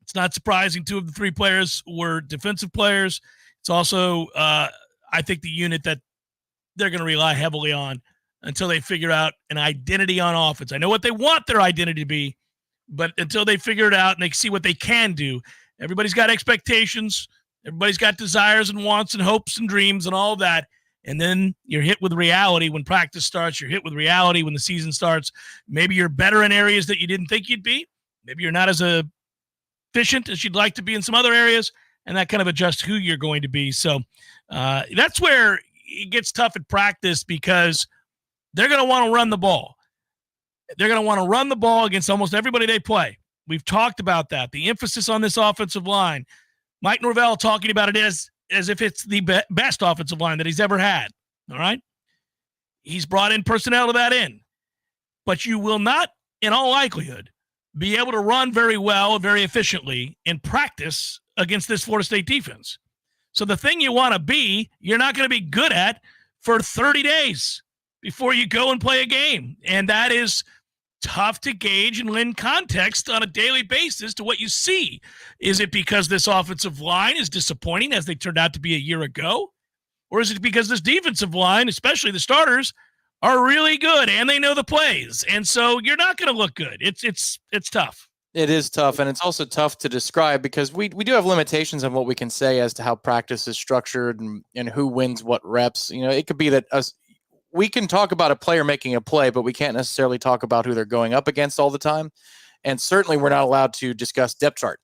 S1: it's not surprising 2 of the 3 players were defensive players. It's also, I think, the unit that they're going to rely heavily on until they figure out an identity on offense. I know what they want their identity to be, but until they figure it out and they see what they can do, everybody's got expectations. Everybody's got desires and wants and hopes and dreams and all of that. And then you're hit with reality when practice starts. You're hit with reality when the season starts. Maybe you're better in areas that you didn't think you'd be. Maybe you're not as efficient as you'd like to be in some other areas, and that kind of adjusts who you're going to be. So that's where it gets tough at practice because they're going to want to run the ball. They're going to want to run the ball against almost everybody they play. We've talked about that. The emphasis on this offensive line. Mike Norvell talking about it as if it's the best offensive line that he's ever had. All right? He's brought in personnel to that end. But you will not, in all likelihood, be able to run very well, very efficiently in practice against this Florida State defense. So the thing you want to be, you're not going to be good at for 30 days before you go and play a game. And that is tough to gauge and lend context on a daily basis to what you see. Is it because this offensive line is disappointing as they turned out to be a year ago? Or is it because this defensive line, especially the starters, are really good and they know the plays? And so you're not going to look good. It's tough.
S2: It is tough, and it's also tough to describe because we do have limitations on what we can say as to how practice is structured and who wins what reps. It could be that we can talk about a player making a play, but we can't necessarily talk about who they're going up against all the time. And certainly we're not allowed to discuss depth chart,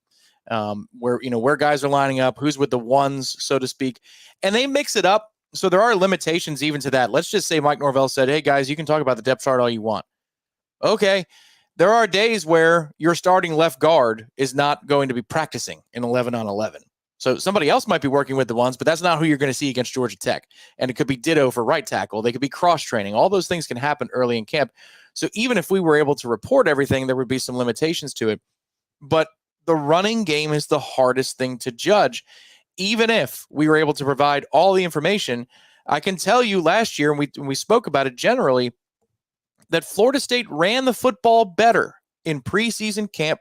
S2: where guys are lining up, who's with the ones, so to speak. And they mix it up. So there are limitations even to that. Let's just say Mike Norvell said, hey, guys, you can talk about the depth chart all you want. Okay. There are days where your starting left guard is not going to be practicing in 11-on-11. So somebody else might be working with the ones, but that's not who you're going to see against Georgia Tech. And it could be ditto for right tackle. They could be cross-training. All those things can happen early in camp. So even if we were able to report everything, there would be some limitations to it. But the running game is the hardest thing to judge. Even if we were able to provide all the information, I can tell you last year, and we spoke about it generally, that Florida State ran the football better in preseason camp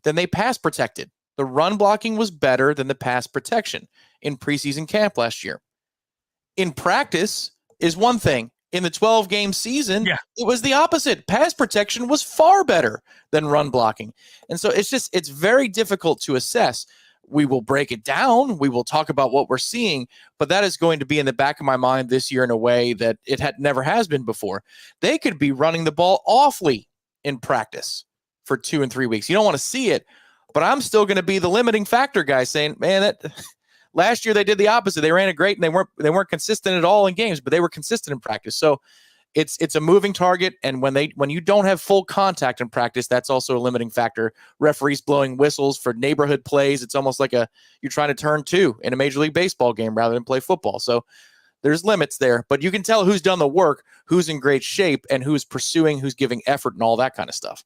S2: than they pass protected. The run blocking was better than the pass protection in preseason camp last year. In practice is one thing. In the 12-game season, It was the opposite. Pass protection was far better than run blocking. And so it's very difficult to assess. We will break it down. We will talk about what we're seeing, but that is going to be in the back of my mind this year in a way that it never has been before. They could be running the ball awfully in practice for 2 and 3 weeks. You don't want to see it, but I'm still going to be the limiting factor guy saying, man, that last year they did the opposite. They ran it great and they weren't consistent at all in games, but they were consistent in practice. So it's a moving target, and when you don't have full contact in practice, that's also a limiting factor. Referees blowing whistles for neighborhood plays. It's almost like you're trying to turn 2 in a Major League Baseball game rather than play football. So there's limits there, but you can tell who's done the work, who's in great shape, and who's pursuing, who's giving effort and all that kind of stuff.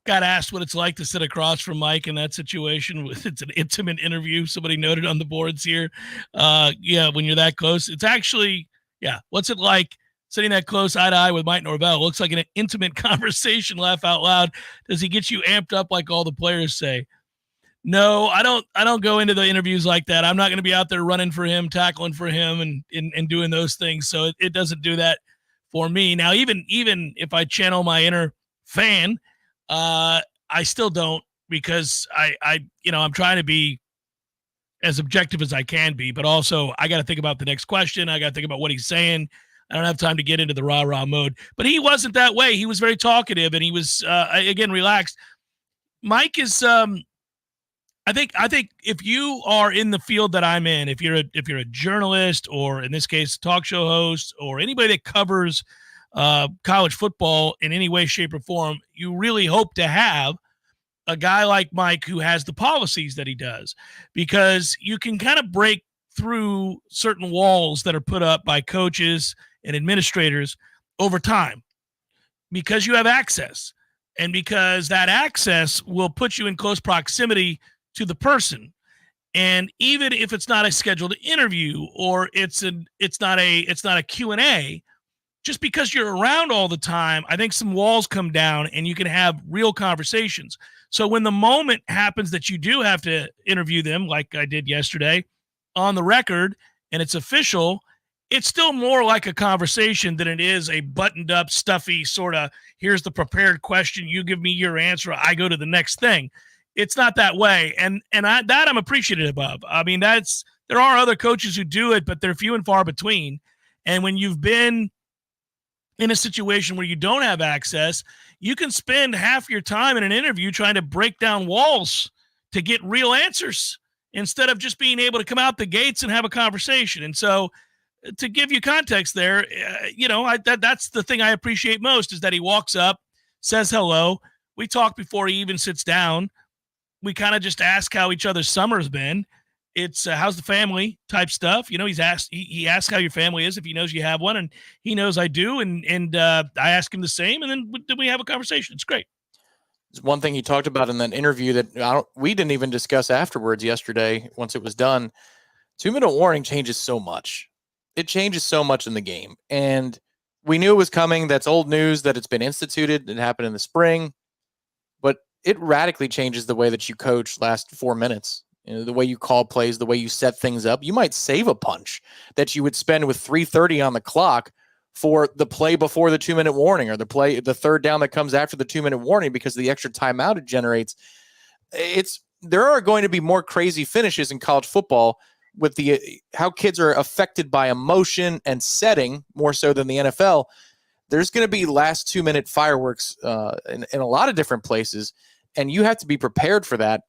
S1: Got asked what it's like to sit across from Mike in that situation. It's an intimate interview. Somebody noted on the boards here. When you're that close, it's actually, what's it like sitting that close eye to eye with Mike Norvell? Looks like an intimate conversation, laugh out loud. Does he get you amped up like all the players say? No, I don't go into the interviews like that. I'm not going to be out there running for him, tackling for him and doing those things. So it doesn't do that for me. Now, even if I channel my inner fan, I still don't, because I'm trying to be as objective as I can be, but also I got to think about the next question. I got to think about what he's saying. I don't have time to get into the rah-rah mode, but he wasn't that way. He was very talkative and he was, again, relaxed. Mike is, I think if you are in the field that I'm in, if you're a journalist, or in this case, talk show host, or anybody that covers college football in any way, shape, or form, you really hope to have a guy like Mike who has the policies that he does, because you can kind of break through certain walls that are put up by coaches and administrators over time, because you have access. And because that access will put you in close proximity to the person. And even if it's not a scheduled interview or it's not a Q&A, just because you're around all the time, I think some walls come down and you can have real conversations. So when the moment happens that you do have to interview them, like I did yesterday, on the record, and it's official, it's still more like a conversation than it is a buttoned up, stuffy sort of, here's the prepared question, you give me your answer, I go to the next thing. It's not that way. And that I'm appreciative of. I mean, there are other coaches who do it, but they're few and far between. And when you've been in a situation where you don't have access, you can spend half your time in an interview trying to break down walls to get real answers instead of just being able to come out the gates and have a conversation. And so to give you context there, that's the thing I appreciate most, is that he walks up, says hello. We talk before he even sits down. We kind of just ask how each other's summer's been. It's how's the family type stuff. He asks how your family is if he knows you have one, and he knows I do. And I ask him the same, and then we have a conversation. It's great.
S2: It's one thing he talked about in that interview that we didn't even discuss afterwards yesterday once it was done. 2-minute warning changes so much. It changes so much in the game. And we knew it was coming. That's old news that it's been instituted. It happened in the spring. But it radically changes the way that you coach last 4 minutes. The way you call plays, the way you set things up. You might save a punch that you would spend with 3:30 on the clock for the play before the 2-minute warning, or the third down that comes after the 2-minute warning, because of the extra timeout it generates. There are going to be more crazy finishes in college football with how kids are affected by emotion and setting more so than the NFL. There's going to be last 2-minute fireworks in a lot of different places, and you have to be prepared for that.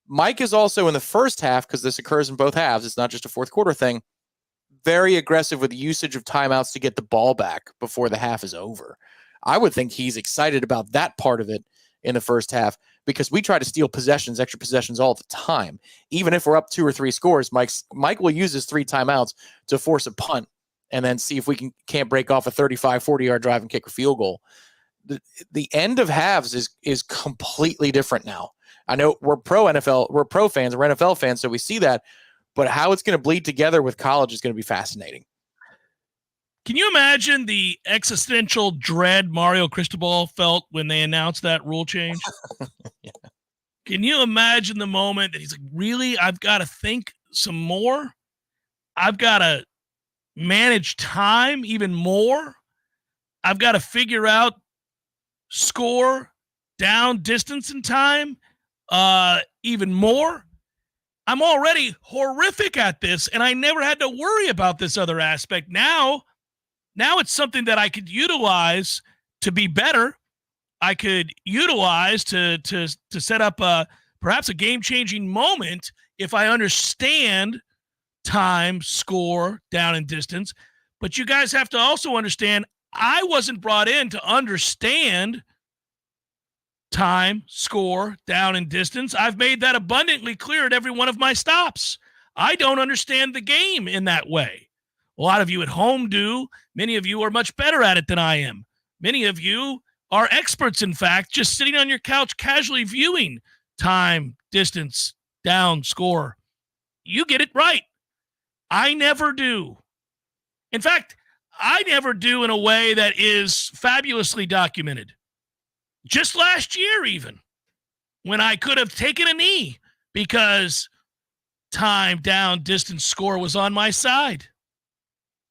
S2: Mike is also in the first half, because this occurs in both halves, it's not just a fourth quarter thing, very aggressive with usage of timeouts to get the ball back before the half is over. I would think he's excited about that part of it in the first half, because we try to steal extra possessions all the time. Even if we're up 2 or 3 scores, Mike will use his 3 timeouts to force a punt and then see if we can't break off a 35, 40-yard drive and kick a field goal. The end of halves is completely different now. I know we're pro NFL, we're pro fans, we're NFL fans, so we see that, but how it's going to bleed together with college is going to be fascinating.
S1: Can you imagine the existential dread Mario Cristobal felt when they announced that rule change?
S2: Yeah.
S1: Can you imagine the moment that he's like, really? I've got to think some more? I've got to manage time even more? I've got to figure out score, down, distance, and time even more? I'm already horrific at this, and I never had to worry about this other aspect. Now it's something that I could utilize to be better. I could utilize to set up perhaps a game-changing moment if I understand time, score, down, and distance. But you guys have to also understand, I wasn't brought in to understand time, score, down, and distance. I've made that abundantly clear at every one of my stops. I don't understand the game in that way. A lot of you at home do. Many of you are much better at it than I am. Many of you are experts, in fact, just sitting on your couch casually viewing time, distance, down, score. You get it right. I never do. In fact, I never do in a way that is fabulously documented. Just last year, even, when I could have taken a knee because time, down, distance, score was on my side.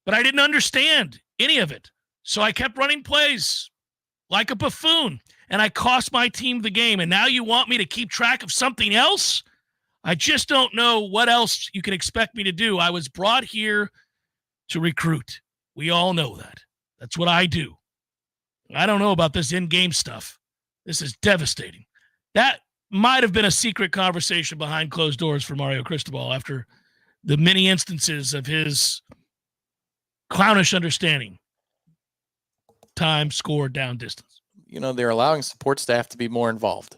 S1: But I didn't understand any of it. So I kept running plays like a buffoon, and I cost my team the game. And now you want me to keep track of something else? I just don't know what else you can expect me to do. I was brought here to recruit. We all know that. That's what I do. I don't know about this in-game stuff. This is devastating. That might have been a secret conversation behind closed doors for Mario Cristobal after the many instances of his clownish understanding. Time, score, down, distance.
S2: They're allowing support staff to be more involved.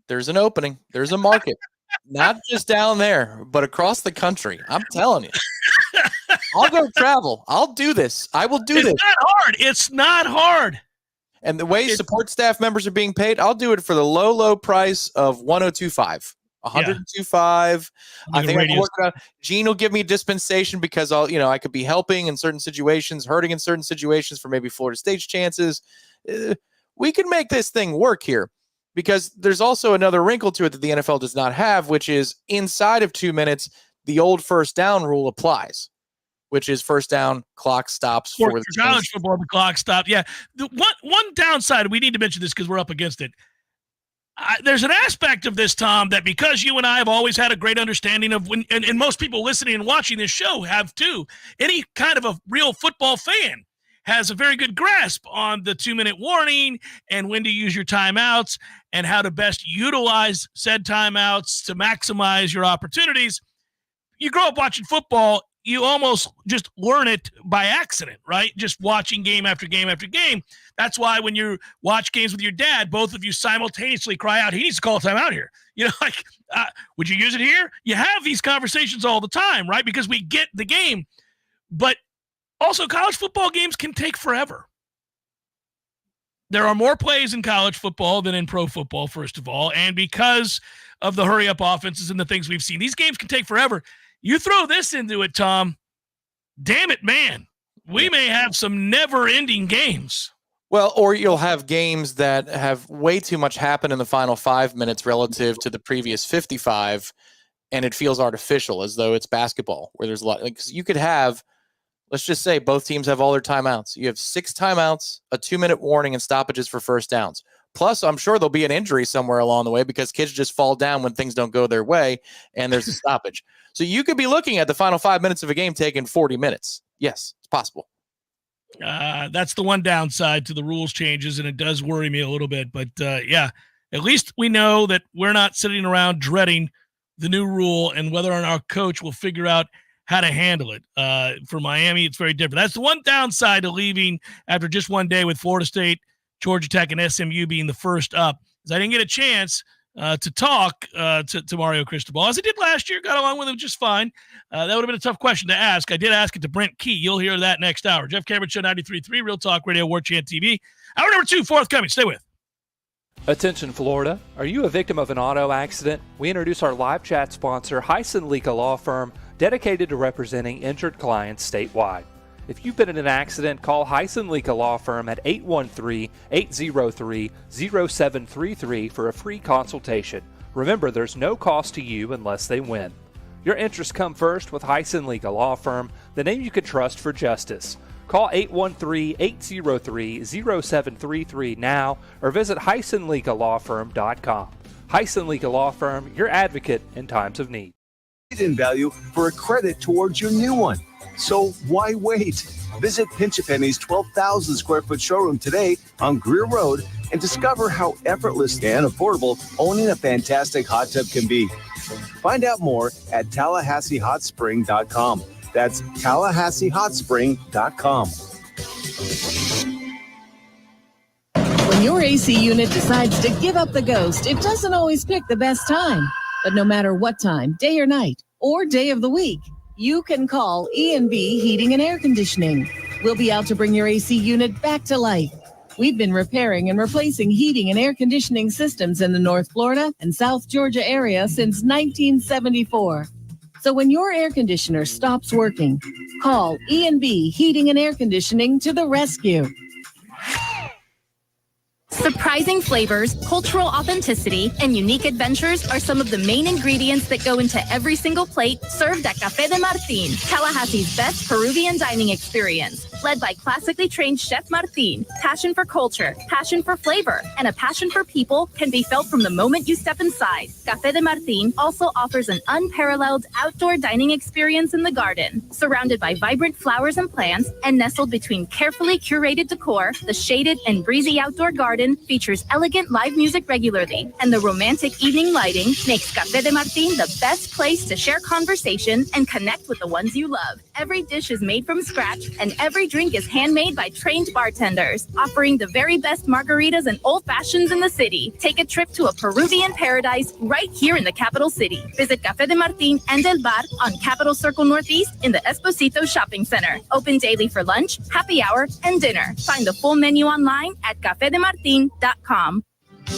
S2: There's an opening. There's a market. Not just down there, but across the country. I'm telling you. I'll go travel. I'll do this. I will do this.
S1: It's not hard. It's not hard.
S2: And the way support staff members are being paid, I'll do it for the low price of $102.5. $102.5. I think I can work it out. Gene will give me a dispensation because I could be helping in certain situations, hurting in certain situations for maybe Florida State's chances. We can make this thing work here, because there's also another wrinkle to it that the NFL does not have, which is inside of 2 minutes, the old first down rule applies, which is first down, clock stops for the
S1: college football. The clock stopped. Yeah. The one downside, we need to mention this because we're up against it. There's an aspect of this, Tom, that because you and I have always had a great understanding of and most people listening and watching this show have too, any kind of a real football fan has a very good grasp on the 2-minute warning and when to use your timeouts and how to best utilize said timeouts to maximize your opportunities. You grow up watching football, you almost just learn it by accident, right? Just watching game after game after game. That's why when you watch games with your dad, both of you simultaneously cry out, he needs to call a timeout here. Would you use it here? You have these conversations all the time, right? Because we get the game. But also, college football games can take forever. There are more plays in college football than in pro football, first of all. And because of the hurry-up offenses and the things we've seen, these games can take forever. You throw this into it, Tom, damn it, man. We may have some never-ending games.
S2: Well, or you'll have games that have way too much happen in the final 5 minutes relative to the previous 55, and it feels artificial, as though it's basketball, where there's a lot. You could have, let's just say both teams have all their timeouts. You have 6 timeouts, a 2-minute warning, and stoppages for first downs. Plus, I'm sure there'll be an injury somewhere along the way because kids just fall down when things don't go their way, and there's a stoppage. So you could be looking at the final 5 minutes of a game taking 40 minutes. Yes, it's possible.
S1: That's the one downside to the rules changes, and it does worry me a little bit. But, at least we know that we're not sitting around dreading the new rule and whether or not our coach will figure out how to handle it. For Miami, it's very different. That's the one downside to leaving after just one day with Florida State, Georgia Tech, and SMU being the first up, is I didn't get a chance to talk to Mario Cristobal, as I did last year. Got along with him just fine. That would have been a tough question to ask. I did ask it to Brent Key. You'll hear that next hour. Jeff Cameron Show 93.3, Real Talk Radio, Warchant TV. Hour number 2, forthcoming. Stay with.
S19: Attention, Florida. Are you a victim of an auto accident? We introduce our live chat sponsor, Heisen Leaka Law Firm, dedicated to representing injured clients statewide. If you've been in an accident, call Heisen Leaka Law Firm at 813-803-0733 for a free consultation. Remember, there's no cost to you unless they win. Your interests come first with Heisen Leaka Law Firm, the name you can trust for justice. Call 813-803-0733 now or visit HeisenLeakalawFirm.com. Heisen Leaka Law Firm, your advocate in times of need.
S20: In value for a credit towards your new one. So why wait? Visit Pinch A Penny's 12,000 square foot showroom today on Greer Road and discover how effortless and affordable owning a fantastic hot tub can be. Find out more at TallahasseeHotSpring.com. That's TallahasseeHotSpring.com.
S21: When your AC unit decides to give up the ghost, it doesn't always pick the best time. But no matter what time, day or night, or day of the week, you can call E&B Heating and Air Conditioning. We'll be out to bring your AC unit back to life. We've been repairing and replacing heating and air conditioning systems in the North Florida and South Georgia area since 1974. So when your air conditioner stops working, call E&B Heating and Air Conditioning to the rescue.
S22: Surprising flavors, cultural authenticity, and unique adventures are some of the main ingredients that go into every single plate served at Café de Martín, Tallahassee's best Peruvian dining experience. Led by classically trained Chef Martín, passion for culture, passion for flavor, and a passion for people can be felt from the moment you step inside. Café de Martín also offers an unparalleled outdoor dining experience in the garden. Surrounded by vibrant flowers and plants and nestled between carefully curated decor, the shaded and breezy outdoor garden features elegant live music regularly, and the romantic evening lighting makes Café de Martín the best place to share conversation and connect with the ones you love. every dish is made from scratch and every drink is handmade by trained bartenders, offering the very best margaritas and old fashions in the city. Take a trip to a Peruvian paradise right here in the capital city. Visit Café de Martín and El Bar on Capitol Circle Northeast in the Esposito Shopping Center. Open daily for lunch, happy hour, and dinner. Find the full menu online at cafedemartin.com.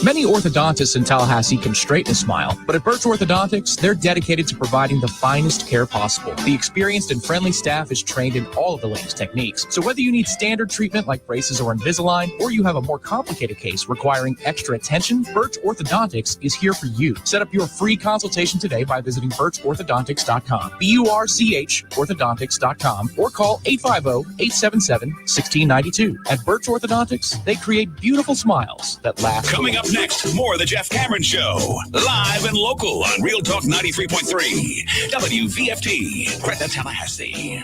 S11: Many orthodontists in Tallahassee can straighten a smile, but at Birch Orthodontics, they're dedicated to providing the finest care possible. The experienced and friendly staff is trained in all of the latest techniques. So whether you need standard treatment like braces or Invisalign, or you have a more complicated case requiring extra attention, Birch Orthodontics is here for you. Set up your free consultation today by visiting birchorthodontics.com, BURCH orthodontics.com, or call 850-877-1692. At Birch Orthodontics, they create beautiful smiles that last.
S12: Coming up next, more of the Jeff Cameron Show. Live and local on Real Talk 93.3. WVFT, Greta, Tallahassee.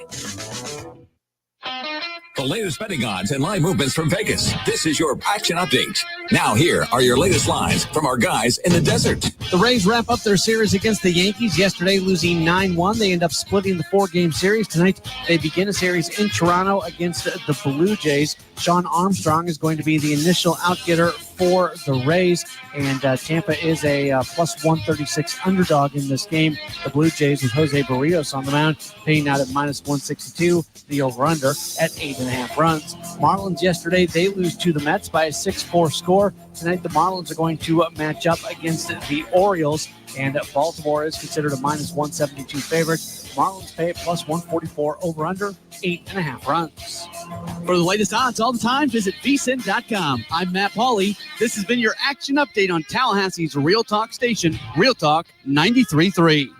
S12: The latest betting odds and live movements from Vegas. This is your action update. Now here are your latest lines from our guys in the desert.
S3: The Rays wrap up their series against the Yankees yesterday, losing 9-1. They end up splitting the 4-game series. Tonight, they begin a series in Toronto against the Blue Jays. Sean Armstrong is going to be the initial outgetter for the Rays, and Tampa is a plus 136 underdog in this game. The Blue Jays with Jose Barrios on the mound, paying out at minus 162, the over-under at 8.5 runs. Marlins yesterday, they lose to the Mets by a 6-4 score. Tonight, the Marlins are going to match up against the Orioles, and Baltimore is considered a minus 172 favorite. Marlins pay at plus 144, over-under 8.5 runs. For the latest odds all the time, visit vsin.com. I'm Matt Pauley. This has been your action update on Tallahassee's Real Talk station, Real Talk 93.3.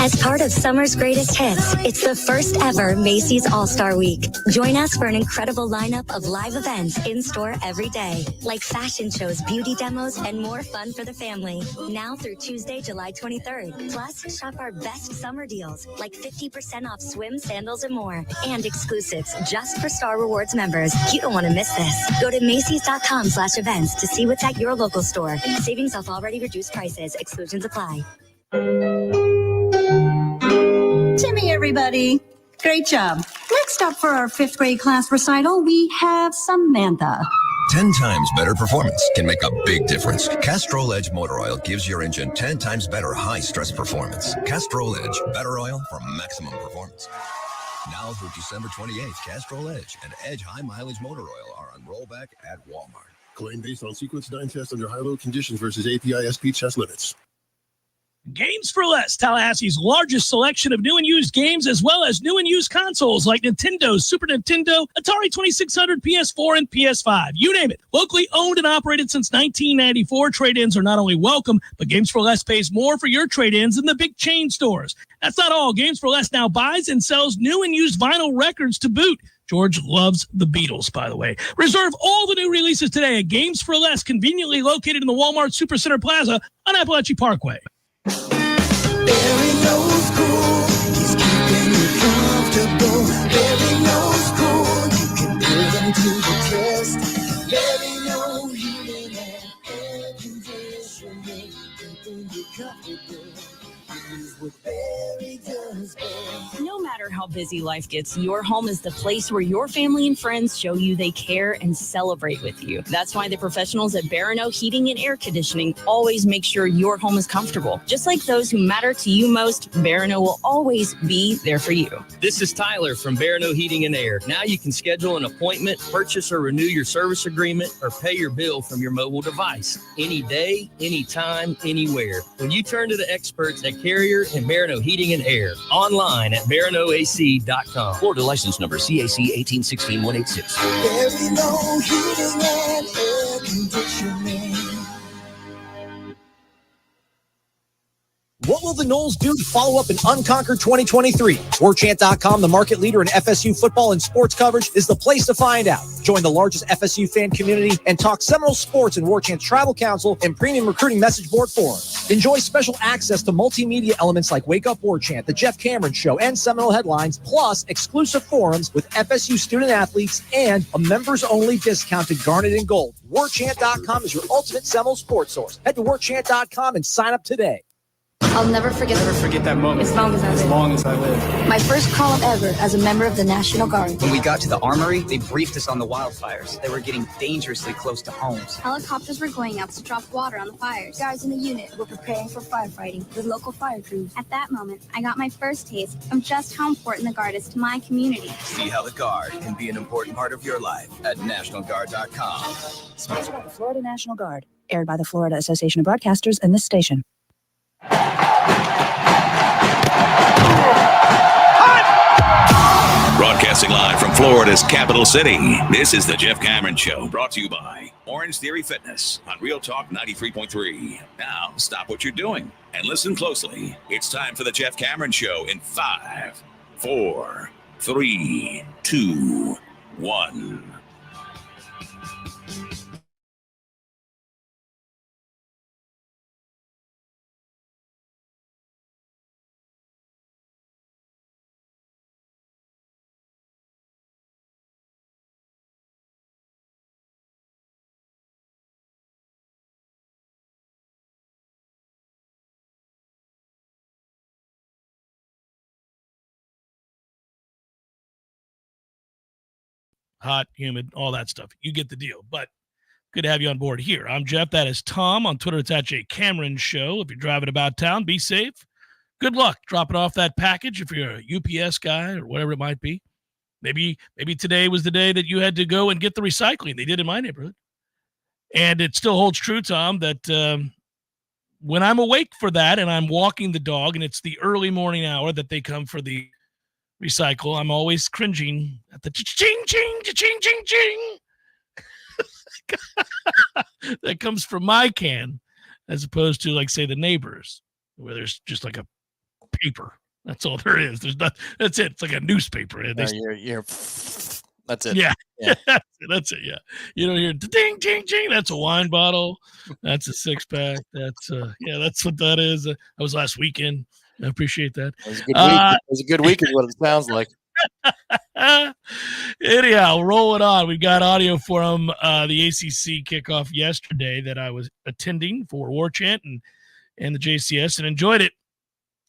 S5: As part of summer's greatest hits, it's the first ever Macy's All-Star Week. Join us for an incredible lineup of live events in-store every day, like fashion shows, beauty demos, and more fun for the family. Now through Tuesday, July 23rd. Plus, shop our best summer deals, like 50% off swim, sandals, and more. And exclusives just for Star Rewards members. You don't want to miss this. Go to Macys.com/events to see what's at your local store. Savings off already reduced prices. Exclusions apply.
S23: Timmy, everybody. Great job. Next up for our 5th grade class recital, we have Samantha.
S24: 10 times better performance can make a big difference. Castrol Edge Motor Oil gives your engine 10 times better high-stress performance. Castrol Edge, better oil for maximum performance. Now through December 28th, Castrol Edge and Edge High Mileage Motor Oil are on rollback at Walmart.
S25: Claim based on sequence 9 test under high-load conditions versus API SP test limits.
S14: Games for Less, Tallahassee's largest selection of new and used games, as well as new and used consoles like Nintendo, Super Nintendo, Atari 2600, PS4, and PS5. You name it. Locally owned and operated since 1994, trade-ins are not only welcome, but Games for Less pays more for your trade-ins than the big chain stores. That's not all. Games for Less now buys and sells new and used vinyl records to boot. George loves the Beatles, by the way. Reserve all the new releases today at Games for Less, conveniently located in the Walmart Supercenter Plaza on Appalachia Parkway.
S26: Barry knows cool, he's keeping you comfortable. Barry knows cool, you can put him to the test. Barry knows heating and air conditioning, keeping you comfortable. Here's what Barry does best.
S27: No matter how busy life gets, your home is the place where your family and friends show you they care and celebrate with you. That's why the professionals at Barano Heating and Air Conditioning always make sure your home is comfortable. Just like those who matter to you most, Barano will always be there for you.
S28: This is Tyler from Barano Heating and Air. Now you can schedule an appointment, purchase or renew your service agreement, or pay your bill from your mobile device. Any day, anytime, anywhere. When you turn to the experts at Carrier and Barano Heating and Air. Online at baranoac.com. Florida license number CAC 1816186.
S26: Barry knows heating and air conditioning.
S29: What will the Noles do to follow up an unconquered 2023? Warchant.com, the market leader in FSU football and sports coverage, is the place to find out. Join the largest FSU fan community and talk Seminole sports in Warchant's Tribal Council and premium recruiting message board forums. Enjoy special access to multimedia elements like Wake Up Warchant, The Jeff Cameron Show, and Seminole Headlines, plus exclusive forums with FSU student athletes and a members-only discounted garnet and gold. Warchant.com is your ultimate Seminole sports source. Head to Warchant.com and sign up today.
S4: I'll never forget
S6: that moment.
S4: As long as I live.
S6: As long as I live.
S4: My first call up ever as a member of the National Guard.
S6: When we got to the armory, they briefed us on the wildfires. They were getting dangerously close to homes.
S4: Helicopters were going out to drop water on the fires. Guys in the unit were preparing for firefighting with local fire crews.
S7: At that moment, I got my first taste of just how important the Guard is to my community.
S24: See how the Guard can be an important part of your life at NationalGuard.com.
S9: Sponsored by the Florida National Guard. Aired by the Florida Association of Broadcasters and this station.
S12: Broadcasting live from Florida's capital city, this is the Jeff Cameron Show, brought to you by Orange Theory Fitness on Real Talk 93.3. Now, stop what you're doing and listen closely. It's time for the Jeff Cameron Show in 5, 4, 3, 2, 1.
S1: Hot, humid, all that stuff. You get the deal. But good to have you on board here. I'm Jeff. That is Tom. On Twitter, it's at J Cameron Show. If you're driving about town, be safe. Good luck dropping off that package if you're a UPS guy or whatever it might be. Maybe today was the day that you had to go and get the recycling. They did in my neighborhood. And it still holds true, Tom, that when I'm awake for that and I'm walking the dog and it's the early morning hour that they come for the recycle, I'm always cringing at the ching ching ching ching ching that comes from my can, as opposed to, like, say, the neighbors, where there's just like a paper. That's all there is. There's not. That's it. It's like a newspaper. And
S2: that's it.
S1: Yeah. That's it. Yeah. You don't hear ding ding ding. That's a wine bottle. That's a 6-pack. That's that's what that is. That was last weekend. I appreciate that.
S2: It was a good week. It was a good week is what it sounds like.
S1: Anyhow, rolling on. We've got audio from the ACC kickoff yesterday that I was attending for Warchant and the JCS and enjoyed it.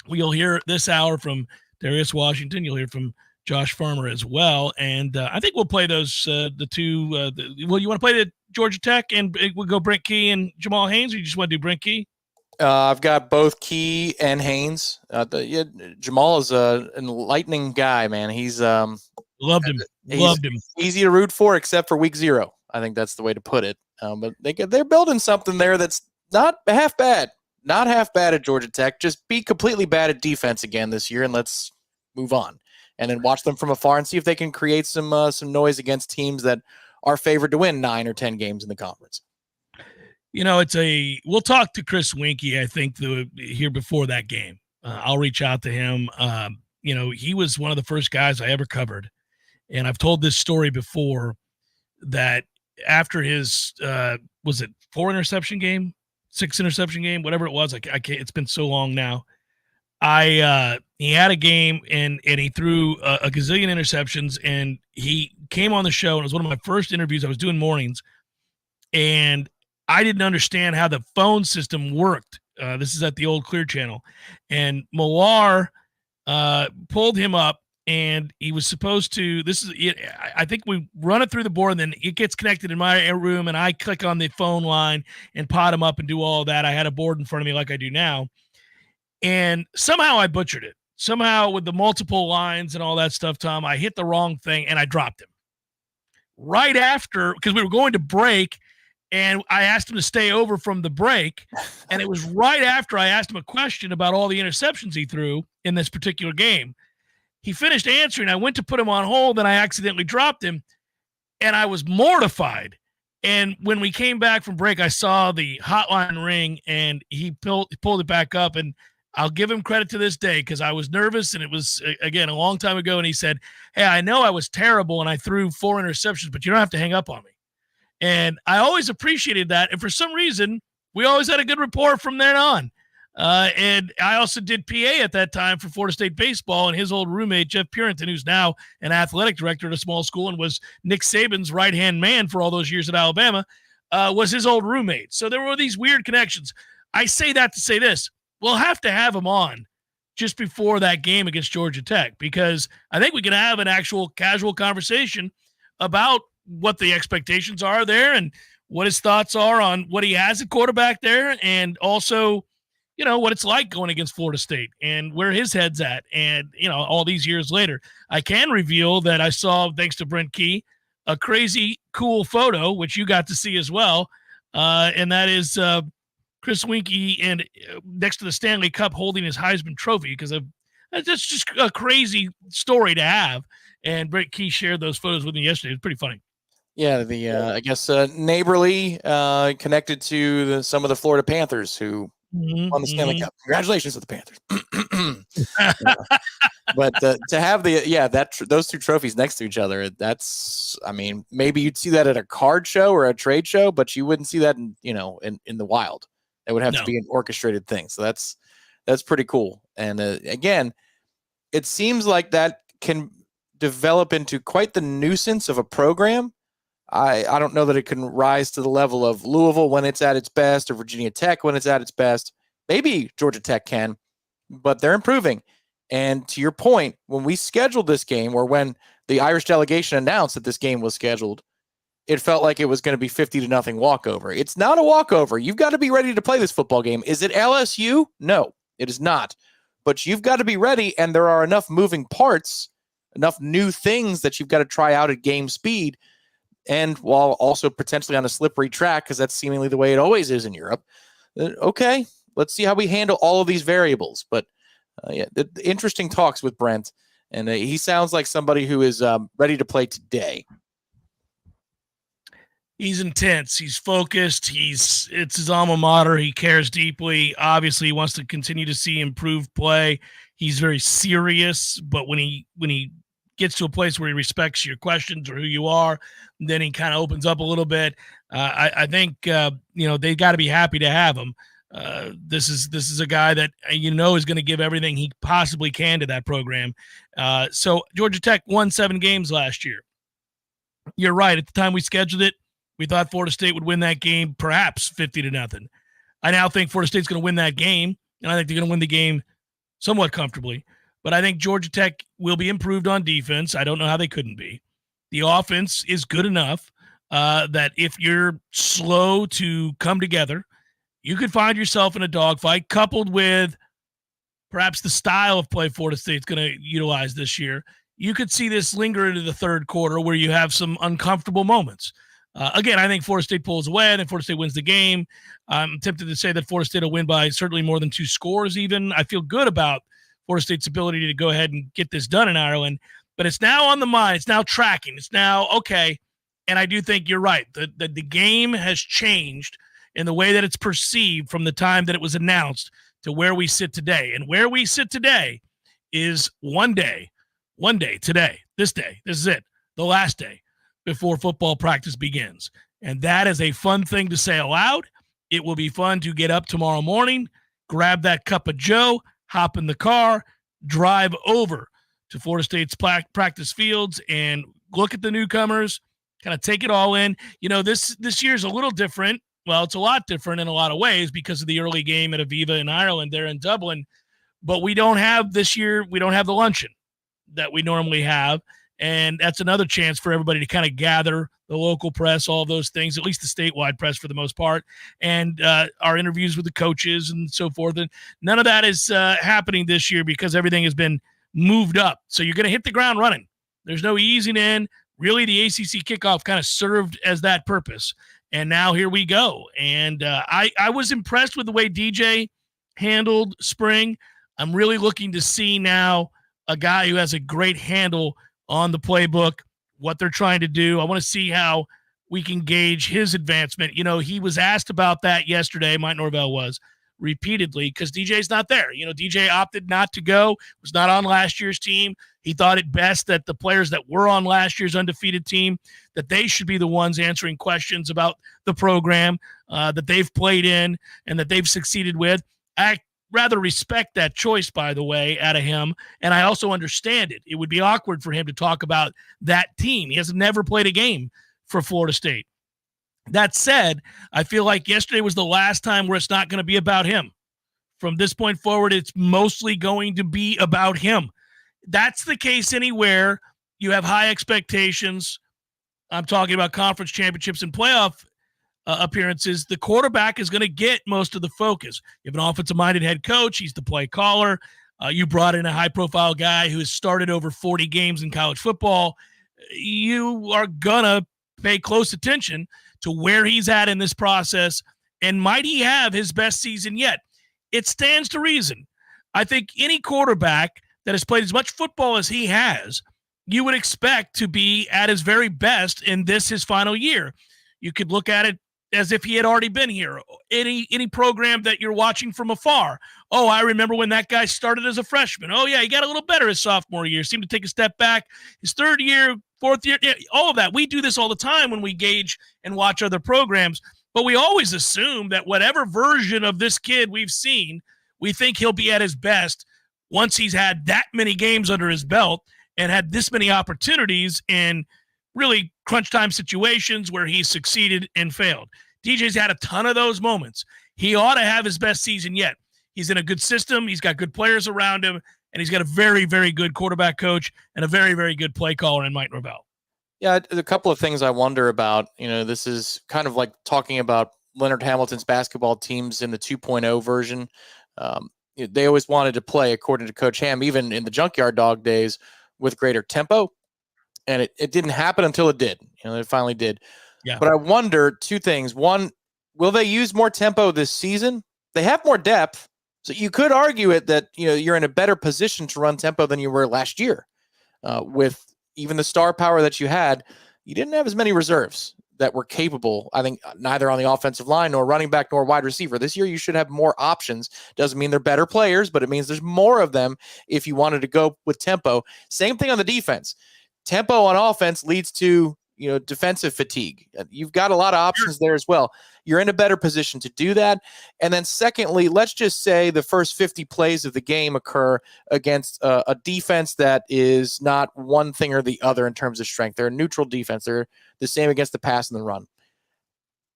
S1: You'll hear this hour from Darius Washington. You'll hear from Josh Farmer as well. And I think we'll play those, the two. You want to play the Georgia Tech and we'll go Brent Key and Jamal Haynes, or you just want to do Brent Key?
S2: I've got both Key and Haynes. Jamal is an enlightening guy, man. He's
S1: loved him.
S2: Easy to root for, except for week 0. I think that's the way to put it. But they're building something there that's not half bad. Not half bad at Georgia Tech. Just be completely bad at defense again this year, and let's move on. And then watch them from afar and see if they can create some noise against teams that are favored to win 9 or 10 games in the conference.
S1: You know, we'll talk to Chris Winkie, I think, here before that game. I'll reach out to him. He was one of the first guys I ever covered. And I've told this story before that after his, was it 4 interception game, 6 interception game, whatever it was, I can't, it's been so long now. He had a game and he threw a gazillion interceptions, and he came on the show, and it was one of my first interviews. I was doing mornings, and I didn't understand how the phone system worked. This is at the old Clear Channel. And Mawar pulled him up, and he was supposed to, I think we run it through the board, and then it gets connected in my room, and I click on the phone line and pot him up and do all that. I had a board in front of me like I do now. And somehow I butchered it. Somehow with the multiple lines and all that stuff, Tom, I hit the wrong thing, and I dropped him. Right after, because we were going to break, and I asked him to stay over from the break. And it was right after I asked him a question about all the interceptions he threw in this particular game. He finished answering. I went to put him on hold, and I accidentally dropped him. And I was mortified. And when we came back from break, I saw the hotline ring, and he pulled it back up. And I'll give him credit to this day, because I was nervous, and it was, again, a long time ago. And he said, "Hey, I know I was terrible, and I threw 4 interceptions, but you don't have to hang up on me." And I always appreciated that. And for some reason, we always had a good rapport from then on. And I also did PA at that time for Florida State baseball, and his old roommate, Jeff Purinton, who's now an athletic director at a small school and was Nick Saban's right-hand man for all those years at Alabama, was his old roommate. So there were these weird connections. I say that to say this. we'll have to have him on just before that game against Georgia Tech, because I think we can have an actual casual conversation about what the expectations are there and what his thoughts are on what he has at quarterback there, and also, what it's like going against Florida State and where his head's at. And, all these years later, I can reveal that I saw, thanks to Brent Key, a crazy cool photo, which you got to see as well. And that is Chris Winkie and next to the Stanley Cup holding his Heisman Trophy, because that's just a crazy story to have. And Brent Key shared those photos with me yesterday. It's pretty funny.
S2: Yeah, I guess neighborly connected to some of the Florida Panthers who won the Stanley Cup. Congratulations to the Panthers. But to have those two trophies next to each other, maybe you'd see that at a card show or a trade show, but you wouldn't see that in the wild. It would have to be an orchestrated thing. So that's pretty cool. And again, it seems like that can develop into quite the nuisance of a program. I don't know that it can rise to the level of Louisville when it's at its best, or Virginia Tech when it's at its best. Maybe Georgia Tech can, but they're improving. And to your point, when we scheduled this game, or when the Irish delegation announced that this game was scheduled, it felt like it was going to be 50-0 walkover. It's not a walkover. You've got to be ready to play this football game. Is it LSU? No, it is not. But you've got to be ready, and there are enough moving parts, enough new things that you've got to try out at game speed. And while also potentially on a slippery track, because that's seemingly the way it always is in Europe. Okay, let's see how we handle all of these variables. But the interesting talks with Brent, and he sounds like somebody who is ready to play today.
S1: He's intense. He's focused. It's his alma mater. He cares deeply. Obviously, he wants to continue to see improved play. He's very serious, but when he gets to a place where he respects your questions or who you are, then he kind of opens up a little bit. I think they got to be happy to have him. This is a guy that is going to give everything he possibly can to that program. So Georgia Tech won 7 games last year. You're right. At the time we scheduled it, we thought Florida State would win that game, perhaps 50-0. I now think Florida State's going to win that game, and I think they're going to win the game somewhat comfortably. But I think Georgia Tech will be improved on defense. I don't know how they couldn't be. The offense is good enough that if you're slow to come together, you could find yourself in a dogfight, coupled with perhaps the style of play Florida State's going to utilize this year. You could see this linger into the third quarter where you have some uncomfortable moments. Again, I think Florida State pulls away. I think Florida State wins the game. I'm tempted to say that Florida State will win by certainly more than 2 scores even. I feel good about Florida State's ability to go ahead and get this done in Ireland. But it's now on the mind. It's now tracking. It's now, okay. And I do think you're right. The game has changed in the way that it's perceived from the time that it was announced to where we sit today. And where we sit today is one day, today, this is it, the last day before football practice begins. And that is a fun thing to say aloud. It will be fun to get up tomorrow morning, grab that cup of joe, hop in the car, drive over to Florida State's practice fields and look at the newcomers, kind of take it all in. This year's a little different. Well, it's a lot different in a lot of ways because of the early game at Aviva in Ireland there in Dublin. But we don't have the luncheon that we normally have. And that's another chance for everybody to kind of gather the local press, all of those things, at least the statewide press for the most part, and our interviews with the coaches and so forth. And none of that is happening this year because everything has been moved up. So you're going to hit the ground running. There's no easing in. Really, the ACC kickoff kind of served as that purpose. And now here we go. And I was impressed with the way DJ handled spring. I'm really looking to see now a guy who has a great handle on the playbook, what they're trying to do. I want to see how we can gauge his advancement. He was asked about that yesterday, Mike Norvell was, repeatedly, because DJ's not there. DJ opted not to go, was not on last year's team. He thought it best that the players that were on last year's undefeated team, that they should be the ones answering questions about the program that they've played in and that they've succeeded with. I rather respect that choice, by the way, out of him. And I also understand it. It would be awkward for him to talk about that team. He has never played a game for Florida State. That said, I feel like yesterday was the last time where it's not going to be about him. from this point forward, it's mostly going to be about him. That's the case anywhere you have high expectations. I'm talking about conference championships and playoff appearances. The quarterback is going to get most of the focus. You have an offensive-minded head coach. He's the play caller. You brought in a high-profile guy who has started over 40 games in college football. You are going to pay close attention to where he's at in this process, and might he have his best season yet? It stands to reason. I think any quarterback that has played as much football as he has, you would expect to be at his very best in this, his final year. You could look at it as if he had already been here. Any program that you're watching from afar. Oh, I remember when that guy started as a freshman. Oh, yeah, he got a little better his sophomore year. Seemed to take a step back. His third year, fourth year, all of that. We do this all the time when we gauge and watch other programs. But we always assume that whatever version of this kid we've seen, we think he'll be at his best once he's had that many games under his belt and had this many opportunities in really crunch time situations where he succeeded and failed. DJ's had a ton of those moments. He ought to have his best season yet. He's in a good system. He's got good players around him, and he's got a very, very good quarterback coach and a very, very good play caller in Mike Norvell.
S2: Yeah, a couple of things I wonder about. This is kind of like talking about Leonard Hamilton's basketball teams in the 2.0 version. They always wanted to play, according to Coach Ham, even in the Junkyard Dog days, with greater tempo. And it didn't happen until it did. It finally did.
S1: Yeah.
S2: But I wonder two things. One, will they use more tempo this season? They have more depth. So you could argue it that you're in a better position to run tempo than you were last year. With even the star power that you had, you didn't have as many reserves that were capable, I think, neither on the offensive line nor running back nor wide receiver. This year you should have more options. Doesn't mean they're better players, but it means there's more of them if you wanted to go with tempo. Same thing on the defense. Tempo on offense leads to defensive fatigue. You've got a lot of options there as well. You're in a better position to do that. And then secondly, let's just say the first 50 plays of the game occur against a defense that is not one thing or the other in terms of strength. They're a neutral defense. They're the same against the pass and the run.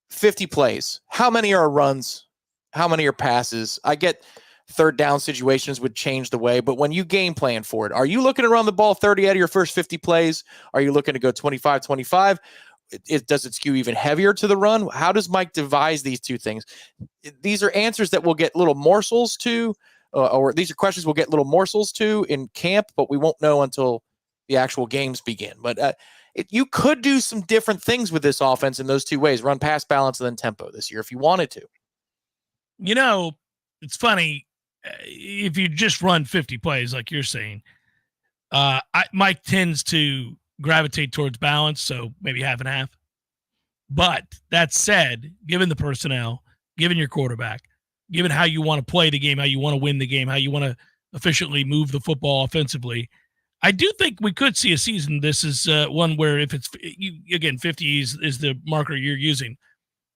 S2: 50 plays. How many are runs? How many are passes? I get third down situations would change the way, but when you game plan for it, are you looking to run the ball 30 out of your first 50 plays? Are you looking to go 25-25? Does it skew even heavier to the run? How does Mike devise these two things? These are answers that we'll get little morsels to, or these are questions we'll get little morsels to in camp, but we won't know until the actual games begin. But you could do some different things with this offense in those two ways, run pass balance and then tempo this year if you wanted to.
S1: It's funny. If you just run 50 plays, like you're saying, Mike tends to gravitate towards balance, so maybe half and half. But that said, given the personnel, given your quarterback, given how you want to play the game, how you want to win the game, how you want to efficiently move the football offensively, I do think we could see a season. This is one where if it's, 50 is the marker you're using,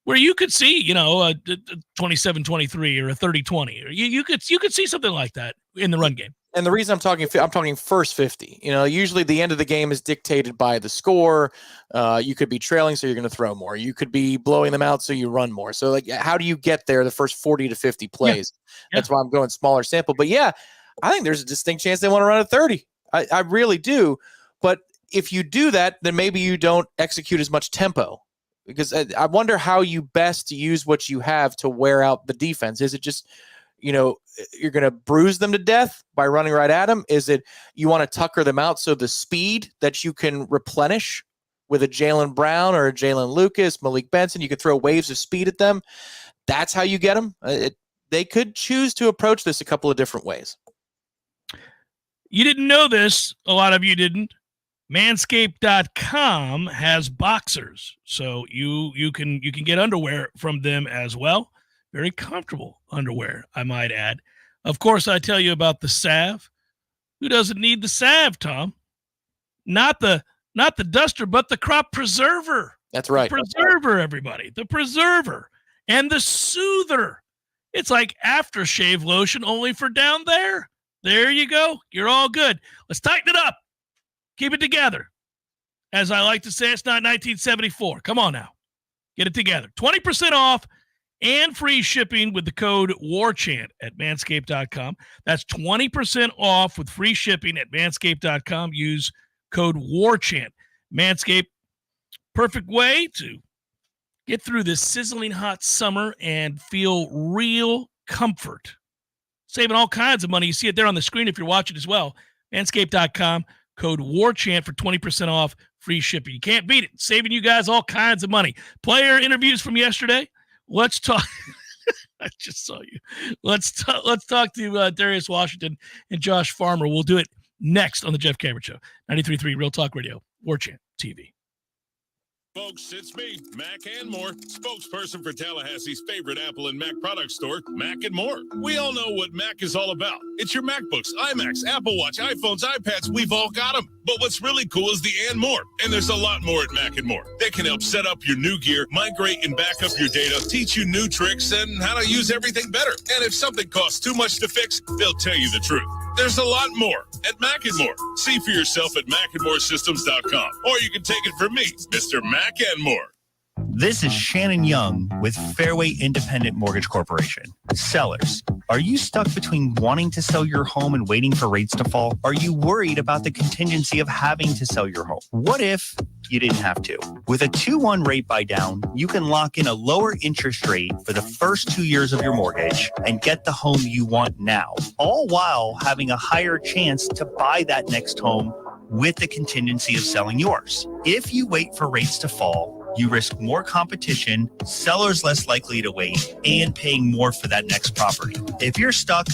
S1: where you could see, a 27-23 or a 30-20, or you could see something like that in the run game.
S2: And the reason I'm talking first 50. Usually the end of the game is dictated by the score. You could be trailing, so you're going to throw more. You could be blowing them out, so you run more. So, how do you get there? The first 40 to 50 plays. Yeah. That's why I'm going smaller sample. But yeah, I think there's a distinct chance they want to run at 30. I really do. But if you do that, then maybe you don't execute as much tempo. Because I wonder how you best use what you have to wear out the defense. Is it just, you're going to bruise them to death by running right at them? Is it you want to tucker them out so the speed that you can replenish with a Jalen Brown or a Jalen Lucas, Malik Benson, you can throw waves of speed at them? That's how you get them? They could choose to approach this a couple of different ways.
S1: You didn't know this. A lot of you didn't. Manscaped.com has boxers, so you can get underwear from them as well. Very comfortable underwear, I might add. Of course, I tell you about the salve. Who doesn't need the salve, Tom? Not the duster, but the crop preserver.
S2: That's right.
S1: The preserver, everybody. The preserver and the soother. It's like aftershave lotion only for down there. There you go. You're all good. Let's tighten it up. Keep it together. As I like to say, it's not 1974. Come on now. Get it together. 20% off and free shipping with the code WARCHANT at manscaped.com. That's 20% off with free shipping at manscaped.com. Use code WARCHANT. Manscaped, perfect way to get through this sizzling hot summer and feel real comfort. Saving all kinds of money. You see it there on the screen if you're watching as well. Manscaped.com, code WARCHANT for 20% off, free shipping. You can't beat it. Saving you guys all kinds of money. Player interviews from yesterday. Let's talk. I just saw you. Let's talk to Darius Washington and Josh Farmer. We'll do it next on the Jeff Cameron Show. 93.3 Real Talk Radio, Warchant TV.
S8: Folks, it's me, Mac and More, spokesperson for Tallahassee's favorite Apple and Mac product store, Mac and More. We all know what Mac is all about. It's your MacBooks, iMacs, Apple Watch, iPhones, iPads, we've all got them. But what's really cool is the and more. And there's a lot more at Mac and More. They can help set up your new gear, migrate and back up your data, teach you new tricks and how to use everything better. And if something costs too much to fix, they'll tell you the truth. There's a lot more at Mac and More. See for yourself at macandmoresystems.com. Or you can take it from me, Mr. Mac and More.
S10: This is Shannon Young with Fairway Independent Mortgage Corporation. Sellers, are you stuck between wanting to sell your home and waiting for rates to fall? Are you worried about the contingency of having to sell your home? What if you didn't have to? With a 2-1 rate buy down, you can lock in a lower interest rate for the first 2 years of your mortgage and get the home you want now, all while having a higher chance to buy that next home with the contingency of selling yours. If you wait for rates to fall, you risk more competition, sellers less likely to wait, and paying more for that next property. If you're stuck,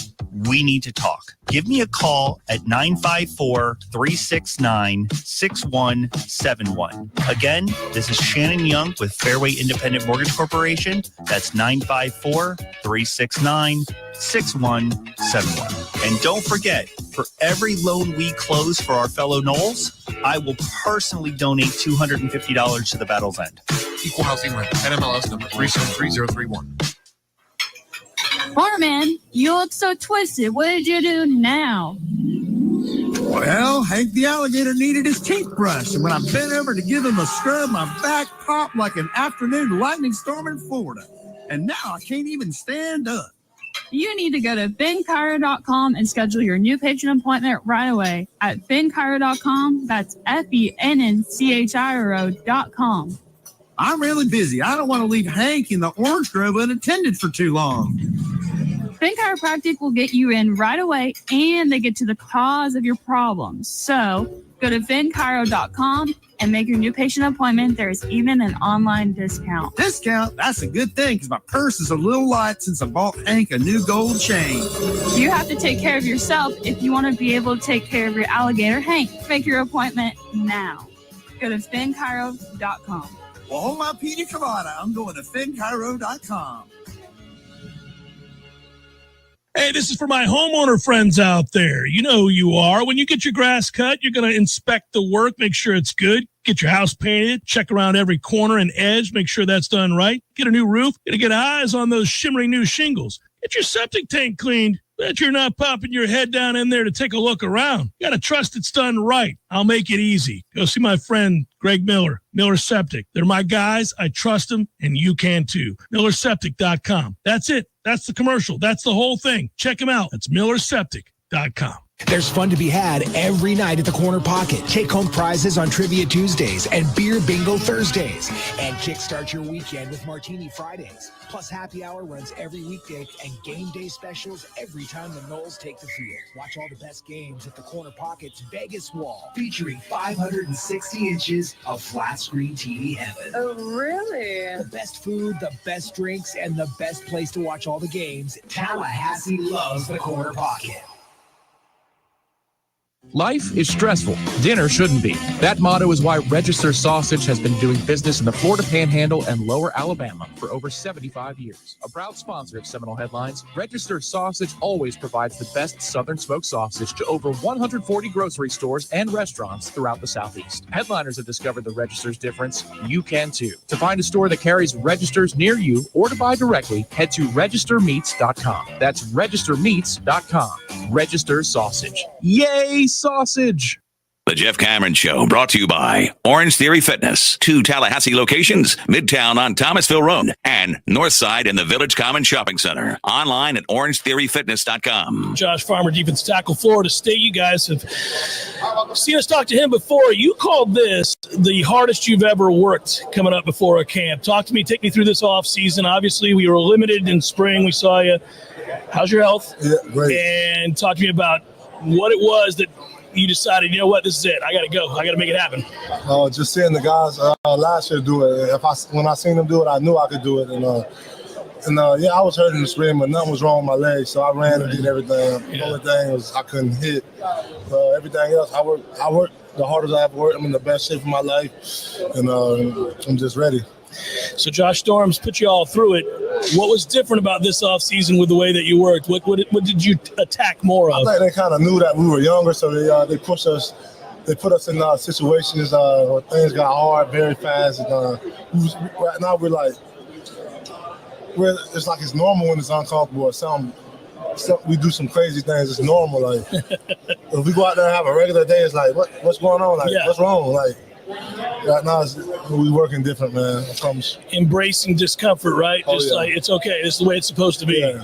S10: we need to talk. Give me a call at 954-369-6171. Again, this is Shannon Young with Fairway Independent Mortgage Corporation. That's 954-369-6171. And don't forget, for every loan we close for our fellow Noles, I will personally donate $250 to the Battle's End.
S13: Equal housing rent. NMLS number 373031.
S15: Foreman, you look so twisted. What did you do now?
S16: Well, Hank the alligator needed his teeth brushed, and when I bent over to give him a scrub, my back popped like an afternoon lightning storm in Florida. And now I can't even stand up.
S15: You need to go to FinChiro.com and schedule your new patient appointment right away at FinChiro.com. That's FENNCHIRO.com.
S16: I'm really busy. I don't want to leave Hank in the orange grove unattended for too long.
S15: Fin Chiropractic will get you in right away, and they get to the cause of your problems. So go to FinChiro.com and make your new patient appointment. There's even an online discount.
S16: Discount? That's a good thing because my purse is a little light since I bought Hank a new gold chain.
S15: You have to take care of yourself if you want to be able to take care of your alligator, Hank. Make your appointment now. Go to FinChiro.com.
S16: Well, hold my pina colada. I'm going to FinChiro.com.
S1: Hey, this is for my homeowner friends out there. You know who you are. When you get your grass cut, you're going to inspect the work, make sure it's good. Get your house painted, check around every corner and edge, make sure that's done right. Get a new roof, gotta get eyes on those shimmering new shingles. Get your septic tank cleaned. Bet you're not popping your head down in there to take a look around. You gotta trust it's done right. I'll make it easy. Go see my friend Greg Miller, Miller Septic. They're my guys. I trust them, and you can too. MillerSeptic.com. That's it. That's the commercial. That's the whole thing. Check them out. That's MillerSeptic.com.
S17: There's fun to be had every night at the Corner Pocket. Take home prizes on Trivia Tuesdays and Beer Bingo Thursdays. And kickstart your weekend with Martini Fridays. Plus happy hour runs every weekday and game day specials every time the Noles take the field. Watch all the best games at the Corner Pocket's Vegas wall, featuring 560 inches of flat screen TV heaven.
S15: Oh, really?
S17: The best food, the best drinks, and the best place to watch all the games. Tallahassee loves the Corner Pocket.
S11: Life is stressful. Dinner shouldn't be. That motto is why Register Sausage has been doing business in the Florida Panhandle and Lower Alabama for over 75 years. A proud sponsor of Seminole Headlines, Register Sausage always provides the best Southern smoked sausage to over 140 grocery stores and restaurants throughout the Southeast. Headliners have discovered the Register's difference. You can too. To find a store that carries Registers near you or to buy directly, head to registermeats.com. That's registermeats.com. Register Sausage. Yay, sausage!
S12: The Jeff Cameron Show, brought to you by Orange Theory Fitness, 2 Tallahassee locations, Midtown on Thomasville Road, and Northside in the Village Common Shopping Center. Online at orangetheoryfitness.com.
S14: Josh Farmer, defense tackle, Florida State. You guys have seen us talk to him before. You called this the hardest you've ever worked coming up before a camp. Talk to me, take me through this offseason. Obviously, we were limited in spring. We saw you. How's your health?
S3: Yeah, great.
S14: And talk to me about what it was that you decided, you know what, this is it. I got to go. I got to make it happen.
S3: Just seeing the guys last year do it. When I seen them do it, I knew I could do it. And I was hurt in the spring, but nothing was wrong with my legs, so I ran and did everything. The only thing was I couldn't hit. Everything else, I worked the hardest I've worked. I'm in the best shape of my life, and I'm just ready.
S14: So Josh Storms put you all through it. What was different about this offseason with the way that you worked? What did you attack more of?
S3: I think they kind of knew that we were younger, so they pushed us. They put us in situations where things got hard very fast. And, right now it's like it's normal when it's uncomfortable or something. We do some crazy things. It's normal. Like if we go out there and have a regular day, it's like what's going on? Like what's wrong? Like. Right now, we working different, man. I promise.
S14: Embracing discomfort, right? Like it's okay. This is the way it's supposed to be.
S3: Yeah.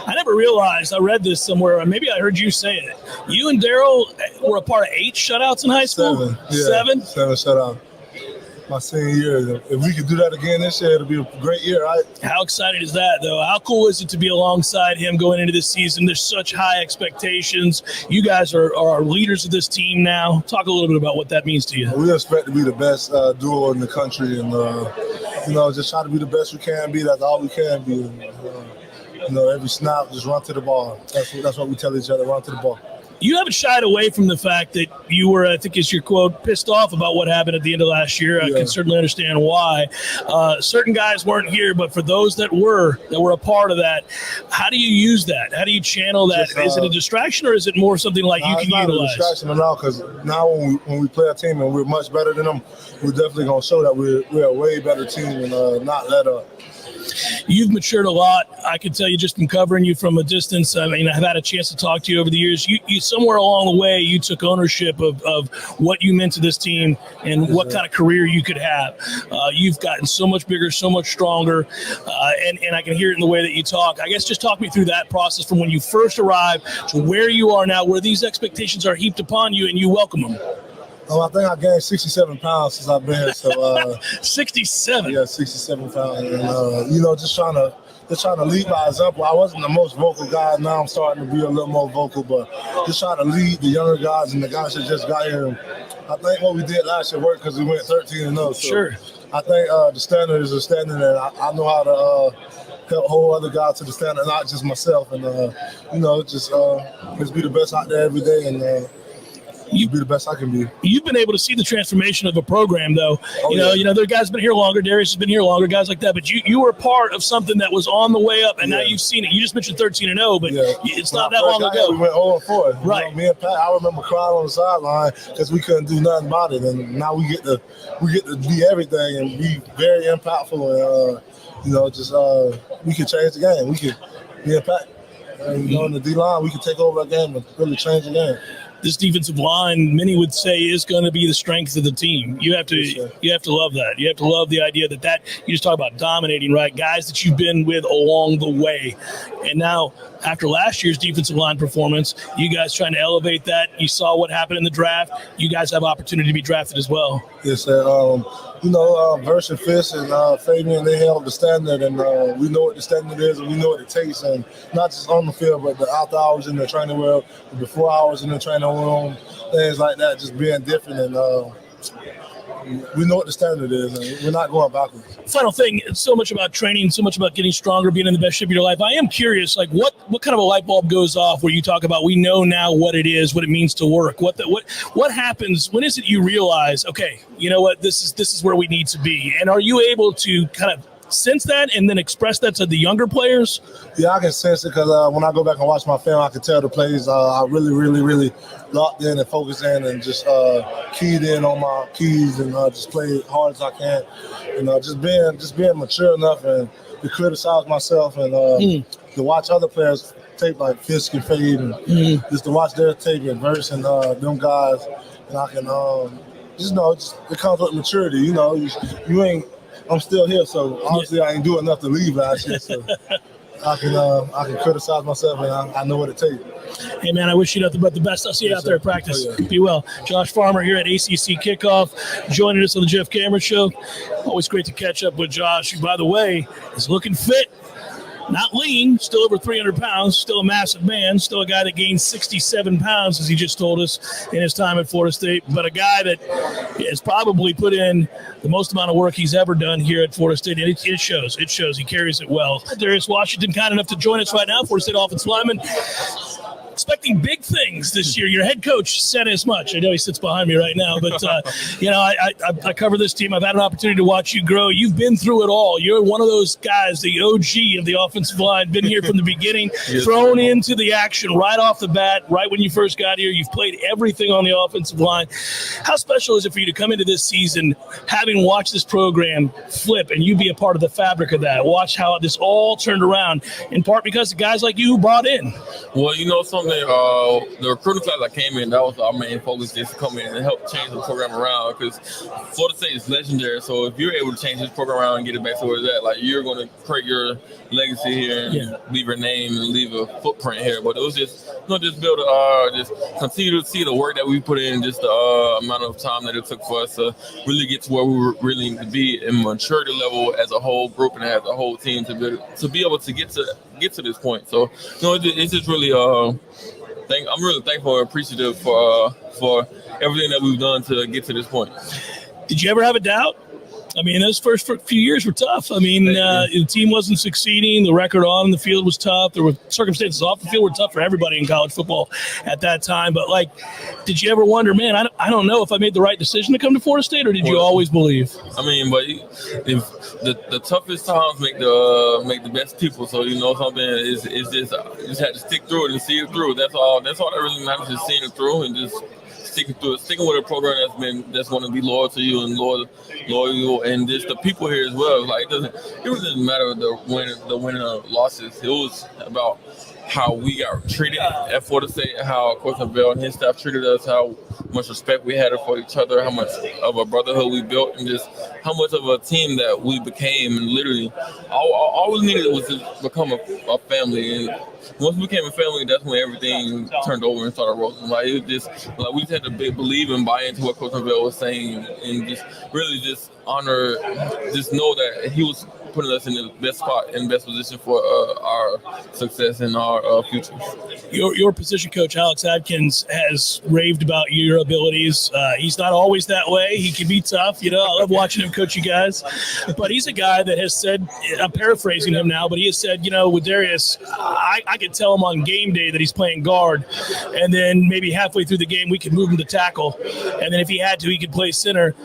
S14: I never realized. I read this somewhere, or maybe I heard you say it. You and Daryl were a part of 8 shutouts in high school. 7 shutouts.
S3: My senior year. If we could do that again this year, it'll be a great year, right?
S14: How excited is that, though? How cool is it to be alongside him going into this season? There's such high expectations. You guys are leaders of this team now. Talk a little bit about what that means to you.
S3: We expect to be the best duo in the country, and just try to be the best we can be. That's all we can be. And, every snap, just run to the ball. That's what we tell each other: run to the ball.
S14: You haven't shied away from the fact that you were, I think is your quote, pissed off about what happened at the end of last year. I can certainly understand why. Certain guys weren't here, but for those that were a part of that, how do you use that? How do you channel that? Is it a distraction, or is it more something like you can utilize?
S3: It's not a distraction at all, because now when we play a team and we're much better than them, we're definitely going to show that we're a way better team and not let up.
S14: You've matured a lot. I can tell you just from covering you from a distance. I mean, I've had a chance to talk to you over the years. You somewhere along the way, you took ownership of what you meant to this team and what kind of career you could have. You've gotten so much bigger, so much stronger, and I can hear it in the way that you talk. I guess just talk me through that process from when you first arrived to where you are now, where these expectations are heaped upon you and you welcome them.
S3: I think I gained 67 pounds since I've been here. So
S14: 67.
S3: Yeah, 67 pounds. And just trying to lead by example. I wasn't the most vocal guy. Now I'm starting to be a little more vocal, but just trying to lead the younger guys and the guys that just got here. I think what we did last year worked because we went 13-0. So
S14: sure.
S3: I think the standard is a standard, and I know how to help hold other guys to the standard, not just myself. And just be the best out there every day, and you be the best I can be.
S14: You've been able to see the transformation of a program, though. There guys been here longer. Darius has been here longer, guys like that. But you were part of something that was on the way up, and now you've seen it. You just mentioned 13-0, but it's not that long ago.
S3: We went 0-4.
S14: Right.
S3: Me and Pat, I remember crying on the sideline because we couldn't do nothing about it, and now we get to be everything and be very impactful. And we can change the game. We can be impact. In the D line, we can take over a game and really change the game.
S14: This defensive line, many would say, is going to be the strength of the team. You have to love that. You have to love the idea that you just talk about dominating, right? Guys that you've been with along the way. And now, after last year's defensive line performance, you guys trying to elevate that. You saw what happened in the draft. You guys have opportunity to be drafted as well.
S3: Yes, sir. Verse and Fist and Fabian, they held the standard, and we know what the standard is, and we know what it takes, and not just on the field, but the after hours in the training world, the before hours in the training room, things like that, just being different, and we know what the standard is, and we're not going backwards.
S14: Final thing, it's so much about training, so much about getting stronger, being in the best shape of your life. I am curious, like what kind of a light bulb goes off where you talk about, we know now what it is, what it means to work. What happens? When is it you realize, okay, you know what, this is where we need to be? And are you able to kind of sense that and then express that to the younger players?
S3: Yeah, I can sense it because when I go back and watch my film, I can tell the plays I really, really, really locked in and focused in and just keyed in on my keys and just played hard as I can. Just being mature enough and to criticize myself and to watch other players tape like Fisk and Fade and just to watch their tape and Verse and them guys and I can it comes with maturity. You ain't. I'm still here, so honestly, I ain't doing enough to leave last year. So I can criticize myself, and I know what it takes.
S14: Hey, man, I wish you nothing but the best. I'll see you out there at practice.
S3: Oh, yeah.
S14: Be well. Josh Farmer here at ACC Kickoff, joining us on the Jeff Cameron Show. Always great to catch up with Josh, who, by the way, is looking fit. Not lean, still over 300 pounds, still a massive man, still a guy that gained 67 pounds, as he just told us in his time at Florida State, but a guy that has probably put in the most amount of work he's ever done here at Florida State, and it shows. It shows. He carries it well. Darius Washington, kind enough to join us right now, Florida State offensive lineman. Expecting big things this year. Your head coach said as much. I know he sits behind me right now, but I cover this team. I've had an opportunity to watch you grow. You've been through it all. You're one of those guys, the OG of the offensive line, been here from the beginning, thrown into the action right off the bat, right when you first got here. You've played everything on the offensive line. How special is it for you to come into this season having watched this program flip and you be a part of the fabric of that? Watch how this all turned around, in part because of guys like you who bought in.
S5: Well, something, the recruiting class I came in, that was our main focus, just to come in and help change the program around, because Florida State is legendary. So if you're able to change this program around and get it back to where it's at, like, you're going to create your legacy here and leave your name and leave a footprint here. But it was just, just build, just continue to see the work that we put in, just the amount of time that it took for us to really get to where we really need to be in maturity level as a whole group and as a whole team to be able to get to this point. So, it's just really, I'm really thankful and appreciative for everything that we've done to get to this point.
S14: Did you ever have a doubt? I mean, those first few years were tough. I mean, the team wasn't succeeding. The record on the field was tough. There were circumstances off the field were tough for everybody in college football at that time. But, did you ever wonder, man, I don't know if I made the right decision to come to Florida State, or did you always believe?
S5: I mean, but if the toughest times make the best people. So, something is just you just have to stick through it and see it through. That's all that really matters, is seeing it through and just sticking through it, sticking with a program that's going to be loyal to you and loyal, and just the people here as well. It really doesn't matter the winning or losses. It was about how we got treated at Florida State, how Coach Norvell and his staff treated us, how much respect we had for each other, how much of a brotherhood we built, and just how much of a team that we became. And literally, all we needed was to become a family. And once we became a family, that's when everything turned over and started rolling. It was just we just had to believe and buy into what Coach Norvell was saying, and just really just honor, just know that he was putting us in the best spot and best position for our success and our future.
S14: Your position coach, Alex Adkins, has raved about your abilities. He's not always that way. He can be tough. I love watching him coach you guys. But he's a guy that has said, I'm paraphrasing him now, but he has said, with Darius, I could tell him on game day that he's playing guard. And then maybe halfway through the game, we could move him to tackle. And then if he had to, he could play center.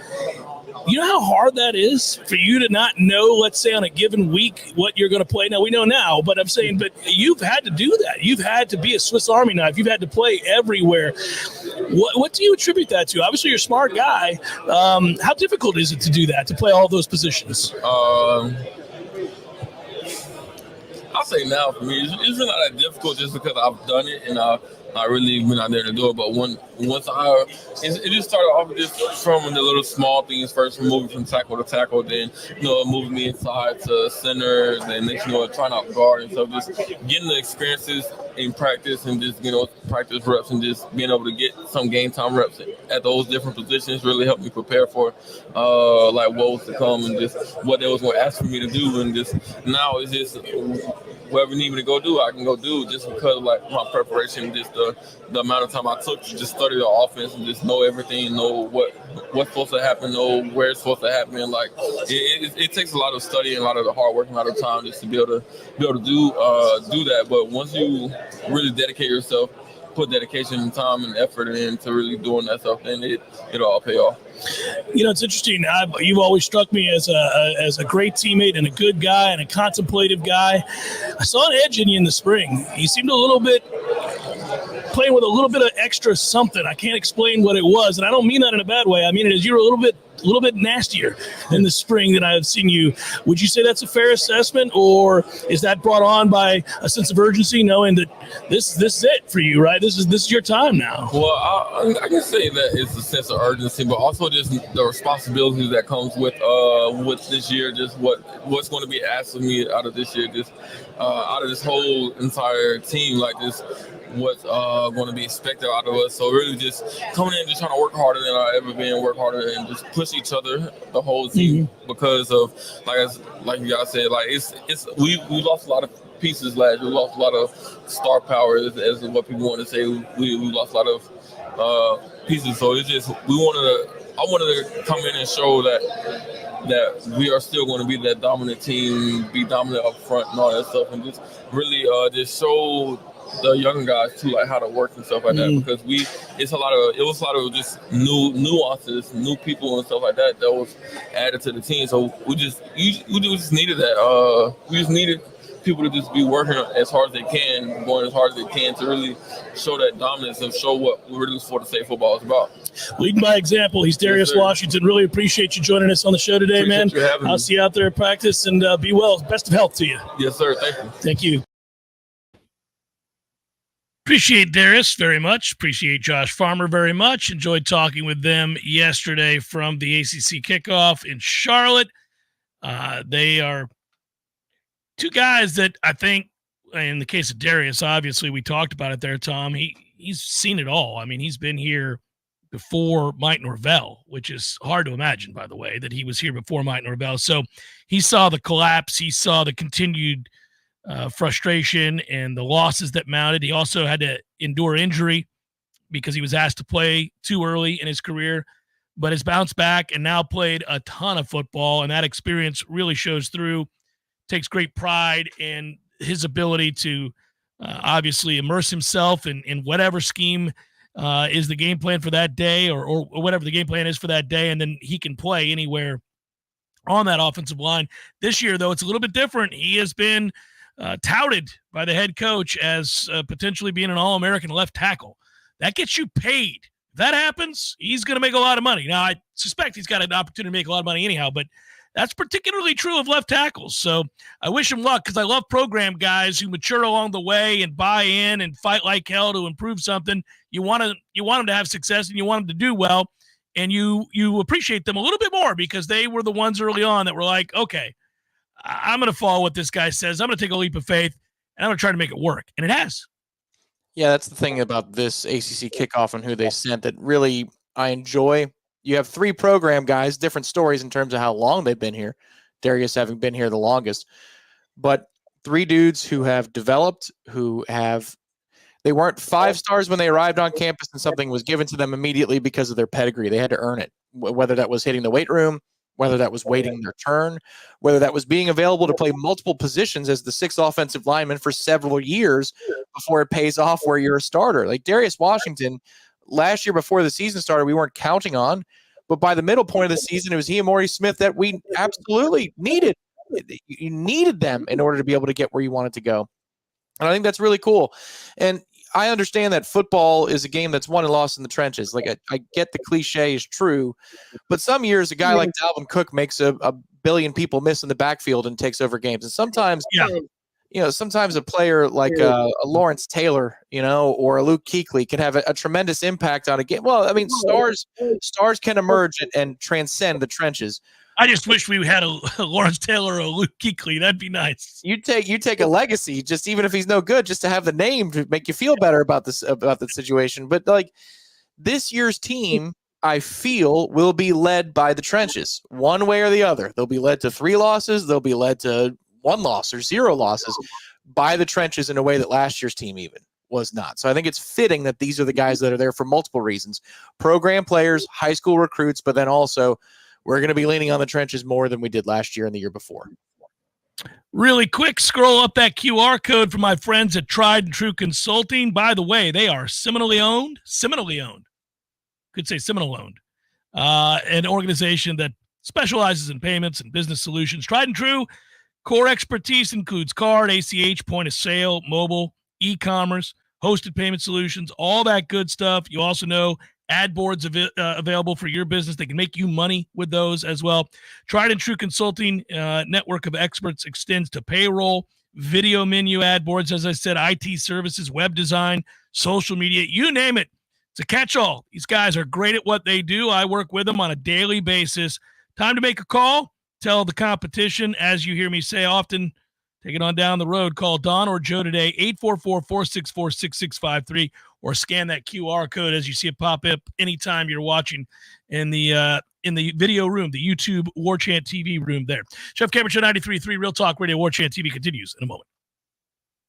S14: You know how hard that is for you to not know, let's say, on a given week what you're going to play? Now, we know now, but I'm saying, but you've had to do that. You've had to be a Swiss Army knife. You've had to play everywhere. What do you attribute that to? Obviously, you're a smart guy. How difficult is it to do that, to play all those positions?
S5: I'll say now for me, it's really not that difficult just because I've done it and I really went out there to do it. But once it just started off just from the little small things first, from moving from tackle to tackle, then moving me inside to center, then trying out guard and stuff. Just getting the experiences in practice and just practice reps and just being able to get some game time reps at those different positions really helped me prepare for what was to come and just what they was going to ask for me to do. And just now it's just whatever you need me to go do, I can go do, just because of my preparation, just the amount of time I took to just study the offense and just know everything, know what's supposed to happen, know where it's supposed to happen. It takes a lot of study and a lot of the hard work and a lot of time just to be able to do that. But once you really dedicate yourself, put dedication and time and effort into really doing that stuff, then it'll all pay off.
S14: It's interesting. You've always struck me as a great teammate and a good guy and a contemplative guy. I saw an edge in you in the spring. You seemed a little bit playing with a little bit of extra something. I can't explain what it was, and I don't mean that in a bad way. I mean it as you were a little bit nastier in the spring than I've seen you. Would you say that's a fair assessment, or is that brought on by a sense of urgency, knowing that this is it for you, right? This is your time now.
S5: Well, I can say that it's a sense of urgency, but also just the responsibility that comes with this year, just what's going to be asked of me out of this year, just out of this whole entire team, like this. What's going to be expected out of us. So really just coming in, just trying to work harder than I've ever been, work harder and just push each other, the whole team, because of, like you guys said, like we lost a lot of pieces last year. We lost a lot of star power, as what people want to say. We lost a lot of pieces. So it's just, I wanted to come in and show that we are still going to be that dominant team, be dominant up front and all that stuff, and just really just show the young guys too, like how to work and stuff like that, because it was a lot of just new nuances, new people and stuff like that was added to the team. So we just needed that. We just needed people to just be working as hard as they can, going as hard as they can to really show that dominance and show what really Florida State football is about.
S14: Leading by example. He's Darius Washington. Really appreciate you joining us on the show today, man. I'll see you out there at practice, and be well. Best of health to you.
S5: Yes, sir. Thank you.
S14: Thank you.
S1: Appreciate Darius very much. Appreciate Josh Farmer very much. Enjoyed talking with them yesterday from the ACC kickoff in Charlotte. They are two guys that I think, in the case of Darius, obviously we talked about it there, Tom. He's seen it all. I mean, he's been here before Mike Norvell, which is hard to imagine, by the way, that he was here before Mike Norvell. So he saw the collapse. He saw the continued frustration and the losses that mounted. He also had to endure injury because he was asked to play too early in his career, but has bounced back and now played a ton of football, and that experience really shows through. Takes great pride in his ability to obviously immerse himself in whatever scheme is the game plan for that day, or whatever the game plan is for that day, and then he can play anywhere on that offensive line. This year, though, it's a little bit different. He has been touted by the head coach as potentially being an All-American left tackle. That gets you paid. If that happens, he's going to make a lot of money. Now, I suspect he's got an opportunity to make a lot of money anyhow, but that's particularly true of left tackles. So I wish him luck, because I love program guys who mature along the way and buy in and fight like hell to improve something. You want them to have success, and you want them to do well, and you appreciate them a little bit more because they were the ones early on that were like, okay, I'm going to follow what this guy says. I'm going to take a leap of faith, and I'm going to try to make it work. And it has.
S2: Yeah, that's the thing about this ACC kickoff and who they sent that really I enjoy. You have three program guys, different stories in terms of how long they've been here. Darius having been here the longest. But three dudes who have developed, they weren't 5 stars when they arrived on campus and something was given to them immediately because of their pedigree. They had to earn it, whether that was hitting the weight room, whether that was waiting their turn, whether that was being available to play multiple positions as the 6th offensive lineman for several years before it pays off where you're a starter. Like Darius Washington, last year before the season started, we weren't counting on, but by the middle point of the season, it was he and Maurice Smith that we absolutely needed. You needed them in order to be able to get where you wanted to go. And I think that's really cool. And I understand that football is a game that's won and lost in the trenches. Like I get the cliche is true, but some years a guy like Dalvin Cook makes a billion people miss in the backfield and takes over games. And sometimes, sometimes a player like a Lawrence Taylor, or a Luke Kuechly can have a tremendous impact on a game. Well, I mean, stars can emerge and transcend the trenches.
S1: I just wish we had a Lawrence Taylor or a Luke Kuechly. That'd be nice.
S2: You take a legacy, just even if he's no good, just to have the name to make you feel better about the situation. But like this year's team, I feel will be led by the trenches, one way or the other. They'll be led to 3 losses. They'll be led to 1 loss or 0 losses by the trenches in a way that last year's team even was not. So I think it's fitting that these are the guys that are there for multiple reasons: program players, high school recruits, but then also we're going to be leaning on the trenches more than we did last year and the year before.
S1: Really quick, scroll up that QR code for my friends at Tried and True Consulting. By the way, they are Seminole owned. Could say Seminole owned. An organization that specializes in payments and business solutions. Tried and True, core expertise includes card, ACH, point of sale, mobile, e-commerce, hosted payment solutions, all that good stuff. You also know ad boards available for your business. They can make you money with those as well. Tried and true consulting network of experts extends to payroll, video menu ad boards, as I said, IT services, web design, social media, you name it. It's a catch-all. These guys are great at what they do. I work with them on a daily basis. Time to make a call. Tell the competition, as you hear me say often, take it on down the road. Call Don or Joe today, 844-464-6653, or scan that QR code as you see it pop up anytime you're watching in the video room, the YouTube Warchant TV room there. Jeff Cameron Show 93.3 Real Talk Radio Warchant TV continues in a moment.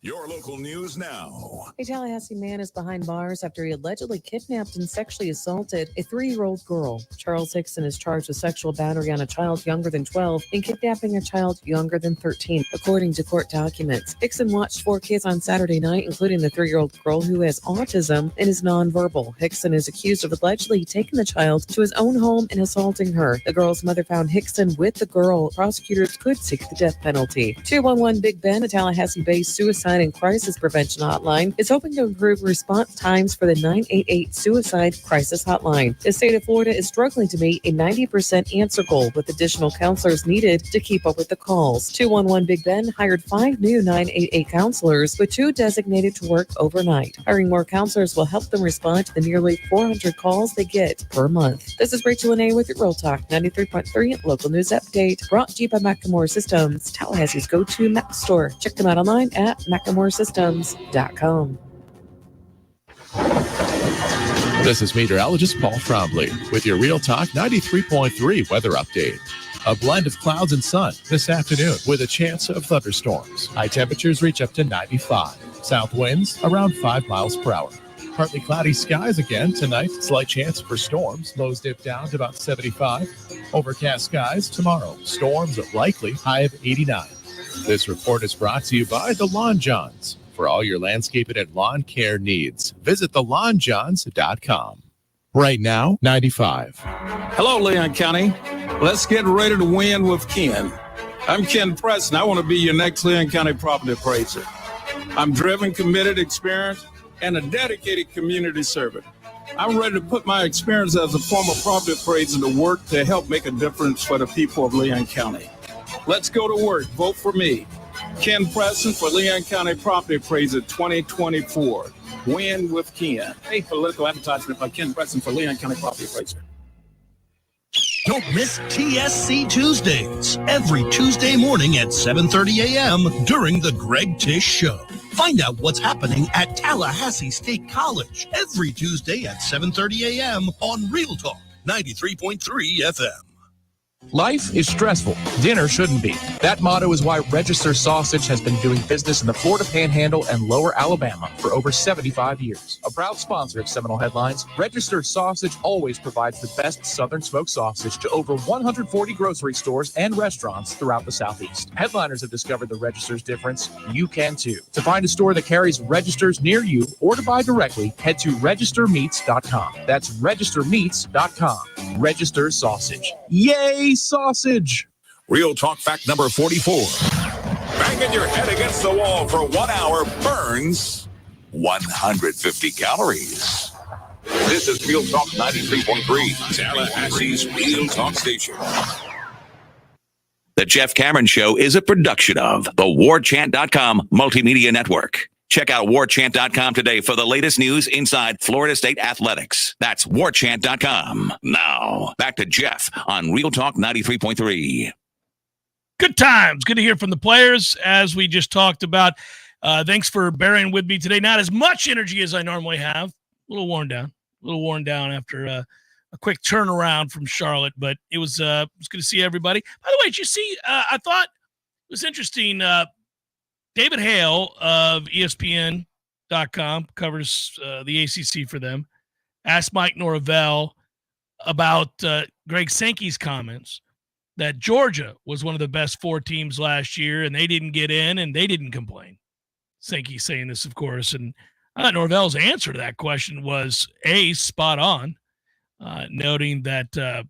S8: Your local news now.
S18: A Tallahassee man is behind bars after he allegedly kidnapped and sexually assaulted a 3-year-old girl. Charles Hickson is charged with sexual battery on a child younger than 12 and kidnapping a child younger than 13, according to court documents. Hickson watched 4 kids on Saturday night, including the 3-year-old girl who has autism and is nonverbal. Hickson is accused of allegedly taking the child to his own home and assaulting her. The girl's mother found Hickson with the girl. Prosecutors could seek the death penalty. 211 Big Ben, a Tallahassee-based suicide and crisis prevention hotline, is hoping to improve response times for the 988 suicide crisis hotline. The state of Florida is struggling to meet a 90% answer goal, with additional counselors needed to keep up with the calls. 211 Big Ben hired 5 new 988 counselors, with 2 designated to work overnight. Hiring more counselors will help them respond to the nearly 400 calls they get per month. This is Rachel Lene with your Real Talk 93.3 local news update, brought to you by Macklemore Systems, Tallahassee's go-to Mac store. Check them out online at MacklemoreSystems.com.
S19: This is meteorologist Paul Trombley with your Real Talk 93.3 weather update. A blend of clouds and sun this afternoon with a chance of thunderstorms. High temperatures reach up to 95. South winds around 5 miles per hour. Partly cloudy skies again tonight. Slight chance for storms. Lows dip down to about 75. Overcast skies tomorrow. Storms likely, high of 89. This report is brought to you by the Lawn Johns. For all your landscaping and lawn care needs, visit thelawnjohns.com. Right now, 95.
S20: Hello, Leon County. Let's get ready to win with Ken. I'm Ken Preston. I want to be your next Leon County property appraiser. I'm driven, committed, experienced, and a dedicated community servant. I'm ready to put my experience as a former property appraiser to work to help make a difference for the people of Leon County. Let's go to work. Vote for me. Ken Preston for Leon County Property Appraiser 2024. Win with Ken. A political advertisement by Ken Preston for Leon County Property Appraiser.
S21: Don't miss TSC Tuesdays every Tuesday morning at 7:30 a.m. during the Greg Tish Show. Find out what's happening at Tallahassee State College every Tuesday at 7:30 a.m. on Real Talk 93.3 FM.
S11: Life is stressful. Dinner shouldn't be. That motto is why Register Sausage has been doing business in the Florida Panhandle and Lower Alabama for over 75 years. A proud sponsor of Seminole Headlines, Register Sausage always provides the best Southern smoked sausage to over 140 grocery stores and restaurants throughout the Southeast. Headliners have discovered the Register's difference. You can too. To find a store that carries Registers near you or to buy directly, head to registermeats.com. That's registermeats.com. Register Sausage. Yay! Sausage.
S8: Real Talk fact number 44. Banging your head against the wall for 1 hour burns 150 calories. This is Real Talk 93.3, Tallahassee's Real Talk station.
S12: The Jeff Cameron Show is a production of the Warchant.com Multimedia Network. Check out Warchant.com today for the latest news inside Florida State athletics. That's Warchant.com. Now, back to Jeff on Real Talk 93.3.
S1: Good times. Good to hear from the players, as we just talked about. Thanks for bearing with me today. Not as much energy as I normally have. A little worn down after a quick turnaround from Charlotte, but it was good to see everybody. By the way, did you see, I thought it was interesting, David Hale of ESPN.com covers the ACC for them, asked Mike Norvell about Greg Sankey's comments that Georgia was one of the best 4 teams last year and they didn't get in and they didn't complain. Sankey saying this, of course, and I thought Norvell's answer to that question was spot on, noting that,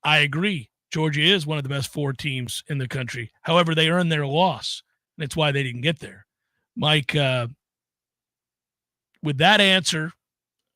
S1: I agree. Georgia is one of the best 4 teams in the country. However, they earned their loss. That's why they didn't get there. Mike with that answer,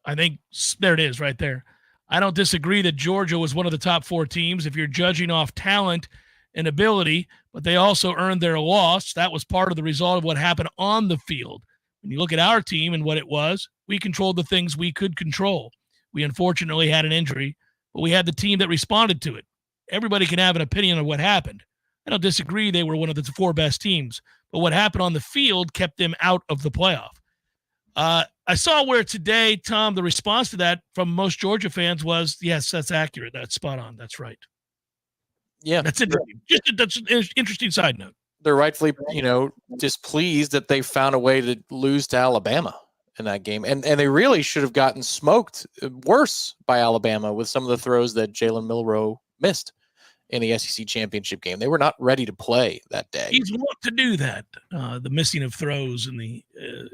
S1: I think there it is right there. I don't disagree that Georgia was one of the top 4 teams if you're judging off talent and ability, but they also earned their loss. That was part of the result of what happened on the field. When you look at our team and what it was, we controlled the things we could control. We unfortunately had an injury, but we had the team that responded to it. Everybody can have an opinion of what happened. I don't disagree they were one of the 4 best teams, but what happened on the field kept them out of the playoff. I saw where today, Tom, the response to that from most Georgia fans was, yes, that's accurate. That's spot on. That's right.
S2: Yeah.
S1: That's interesting. That's an interesting side note.
S2: They're rightfully, displeased that they found a way to lose to Alabama in that game. And they really should have gotten smoked worse by Alabama with some of the throws that Jalen Milroe missed in the SEC championship game. They were not ready to play that day.
S1: He's want to do that, the missing of throws and the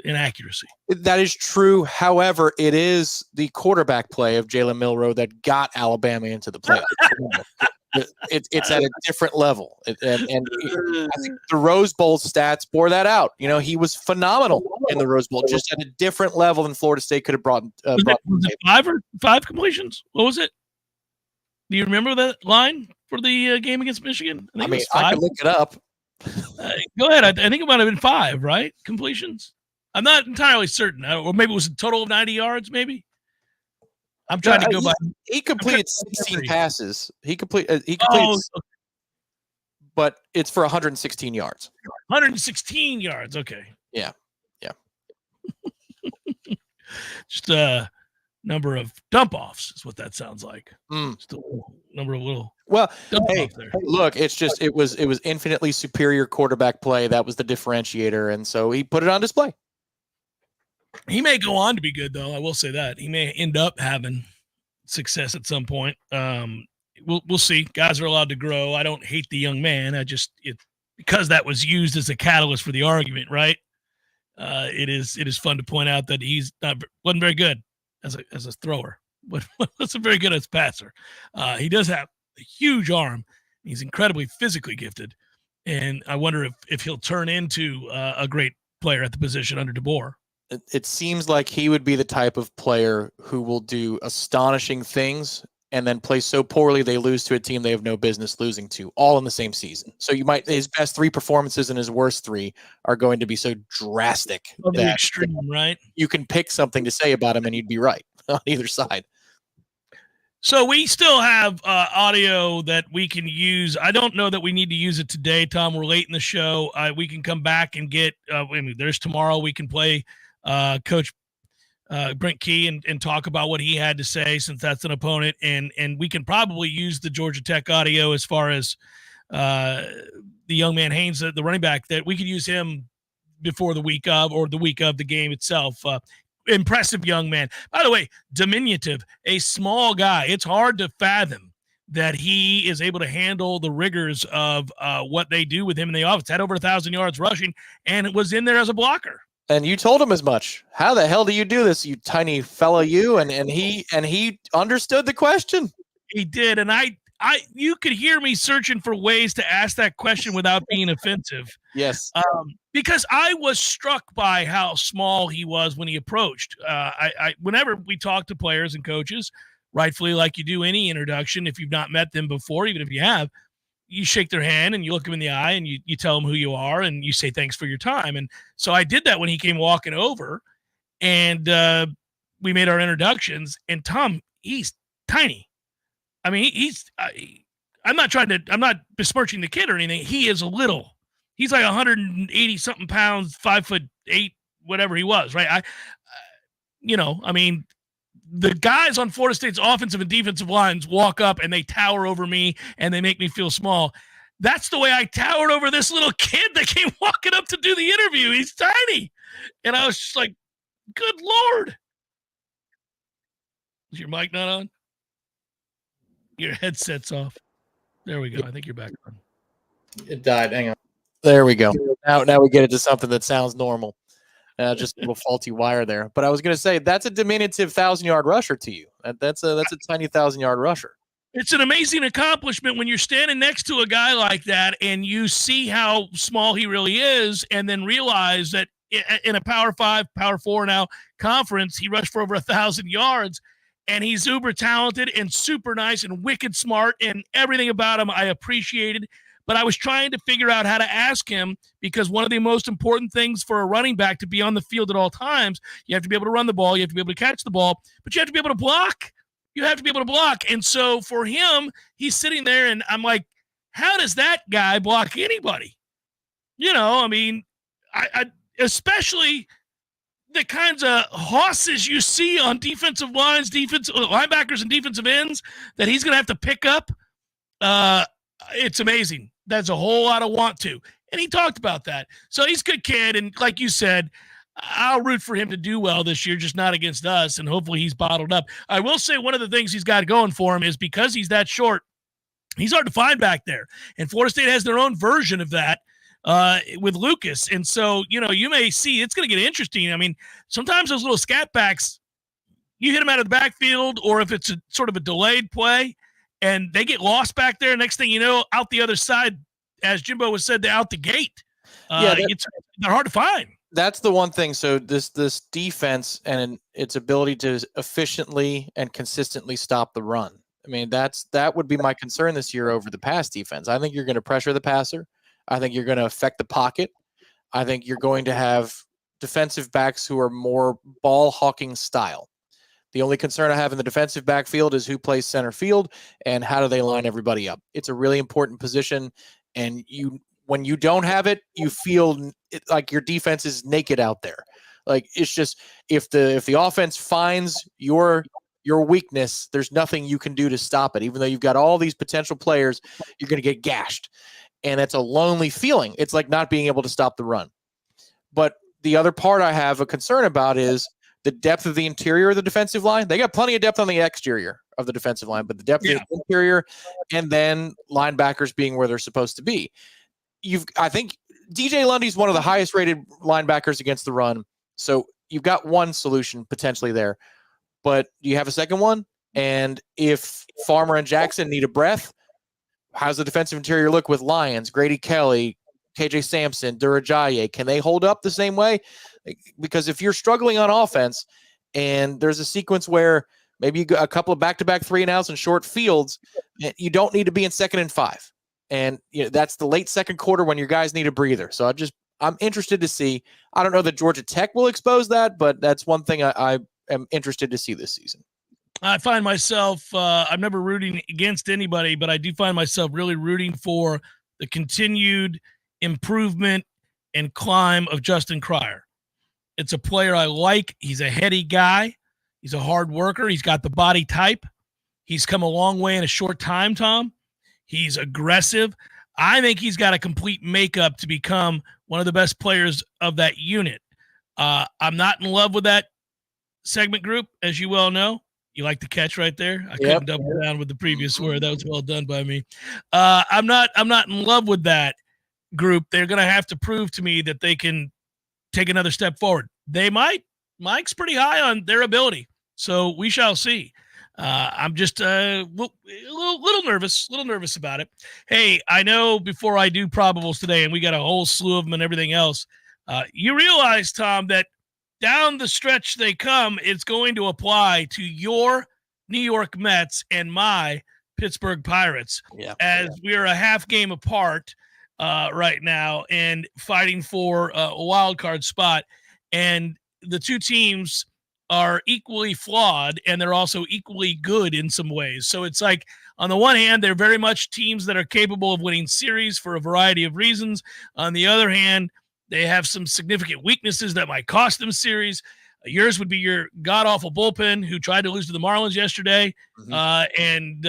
S1: inaccuracy.
S2: That is true. However, it is the quarterback play of Jalen Milroe that got Alabama into the playoffs. It's at a different level. And I think the Rose Bowl stats bore that out. He was phenomenal in the Rose Bowl, just at a different level than Florida State could have brought.
S1: Was it 5 completions? What was it? Do you remember that line for the game against Michigan?
S2: I can look it up.
S1: Go ahead. I think it might have been 5, right? Completions. I'm not entirely certain. Or maybe it was a total of 90 yards, maybe. I'm trying to go by.
S2: He completed 16 passes. He completed, but it's for 116 yards.
S1: 116 yards. Okay.
S2: Yeah.
S1: Just a number of dump offs is what that sounds like. Just a number of little.
S2: Well, hey, look, it was infinitely superior quarterback play. That was the differentiator, and so he put it on display.
S1: He may go on to be good, though. I will say that he may end up having success at some point. We'll see. Guys are allowed to grow. I don't hate the young man. Because that was used as a catalyst for the argument, right? It is fun to point out that wasn't very good as a thrower, but wasn't very good as a passer. He does have a huge arm. He's incredibly physically gifted, and I wonder if he'll turn into a great player at the position under DeBoer.
S2: It seems like he would be the type of player who will do astonishing things and then play so poorly they lose to a team they have no business losing to, all in the same season. So his best 3 performances and his worst 3 are going to be so drastic
S1: that extreme, right?
S2: You can pick something to say about him and you'd be right on either side.
S1: So we still have audio that we can use. I don't know that we need to use it today, Tom. We're late in the show. We can come back and get there's tomorrow we can play Coach Brent Key and talk about what he had to say, since that's an opponent, and we can probably use the Georgia Tech audio as far as the young man Haynes, the running back, that we could use him before the week of or the week of the game itself. Impressive young man, by the way, diminutive, a small guy. It's hard to fathom that he is able to handle the rigors of what they do with him in the offense. Had over 1,000 yards rushing, and it was in there as a blocker.
S2: And you told him as much. How the hell do you do this, you tiny fella, you? And he understood the question.
S1: He did, and you could hear me searching for ways to ask that question without being offensive.
S2: Yes,
S1: because I was struck by how small he was when he approached. Whenever we talk to players and coaches, rightfully, like you do any introduction, if you've not met them before, even if you have, you shake their hand and you look them in the eye and you tell them who you are and you say thanks for your time. And so I did that when he came walking over, and we made our introductions. And Tom, he's tiny. I mean, I'm not besmirching the kid or anything. He is little. He's like 180 something pounds, 5'8", whatever he was, right? I mean, the guys on Florida State's offensive and defensive lines walk up and they tower over me and they make me feel small. That's the way I towered over this little kid that came walking up to do the interview. He's tiny. And I was just like, good Lord. Is your mic not on? Your headset's off. There we go. I think you're back on.
S2: It died. Hang on. There we go. Now we get into something that sounds normal. Just a little faulty wire there. But I was going to say, that's a diminutive 1,000-yard rusher to you. That's a tiny 1,000-yard rusher.
S1: It's an amazing accomplishment when you're standing next to a guy like that and you see how small he really is, and then realize that in a Power 5, Power 4 now conference. He rushed for over 1,000 yards, and he's uber talented and super nice and wicked smart, and everything about him I appreciated. But I was trying to figure out how to ask him, because one of the most important things for a running back to be on the field at all times, you have to be able to run the ball, you have to be able to catch the ball, but you have to be able to block. You have to be able to block. And so for him, he's sitting there, and I'm like, how does that guy block anybody? I mean, I especially the kinds of hosses you see on defensive lines, defensive linebackers and defensive ends that he's going to have to pick up. It's amazing. That's a whole lot of want to. And he talked about that. So he's a good kid. And like you said, I'll root for him to do well this year, just not against us. And hopefully he's bottled up. I will say one of the things he's got going for him is because he's that short, he's hard to find back there. And Florida State has their own version of that with Lucas. And so, you may see it's going to get interesting. I mean, sometimes those little scat backs, you hit them out of the backfield, or if it's a sort of a delayed play and they get lost back there, next thing you know, out the other side, as Jimbo was said, out the gate. They're hard to find.
S2: That's the one thing. So this defense and its ability to efficiently and consistently stop the run. I mean, that would be my concern this year over the pass defense. I think you're going to pressure the passer. I think you're going to affect the pocket. I think you're going to have defensive backs who are more ball hawking style. The only concern I have in the defensive backfield is who plays center field and how do they line everybody up. It's a really important position, and when you don't have it, you feel like your defense is naked out there. Like, it's just, if the offense finds your weakness, there's nothing you can do to stop it. Even though you've got all these potential players, you're going to get gashed. And it's a lonely feeling. It's like not being able to stop the run. But the other part I have a concern about is the depth of the interior of the defensive line. They got plenty of depth on the exterior of the defensive line, but the depth of the interior, and then linebackers being where they're supposed to be. I think DJ Lundy's one of the highest rated linebackers against the run. So you've got one solution potentially there, but do you have a second one? And if Farmer and Jackson need a breath, how's the defensive interior look with Lyons, Grady Kelly, KJ Sampson, Durajaye? Can they hold up the same way? Because if you're struggling on offense and there's a sequence where maybe you got a couple of back-to-back 3-and-outs and short fields, you don't need to be in 2nd and 5. And that's the late second quarter when your guys need a breather. So I'm interested to see. I don't know that Georgia Tech will expose that, but that's one thing I am interested to see this season.
S1: I find myself, I'm never rooting against anybody, but I do find myself really rooting for the continued improvement and climb of Justin Cryer. It's a player I like. He's a heady guy. He's a hard worker. He's got the body type. He's come a long way in a short time, Tom. He's aggressive. I think he's got a complete makeup to become one of the best players of that unit. I'm not in love with that segment group, as you well know. You like the catch right there? I couldn't double down with the previous word. That was well done by me. I'm not in love with that group. They're going to have to prove to me that they can take another step forward. They might. Mike's pretty high on their ability, so we shall see. I'm just a little nervous about it. Hey, I know before I do probables today, and we got a whole slew of them and everything else, you realize, Tom, that down the stretch they come, it's going to apply to your New York Mets and my Pittsburgh Pirates, as we are a half game apart right now and fighting for a wild card spot. And the two teams are equally flawed, and they're also equally good in some ways. So it's like, on the one hand, they're very much teams that are capable of winning series for a variety of reasons. On the other hand, they have some significant weaknesses that might cost them series. Yours would be your god-awful bullpen, who tried to lose to the Marlins yesterday, and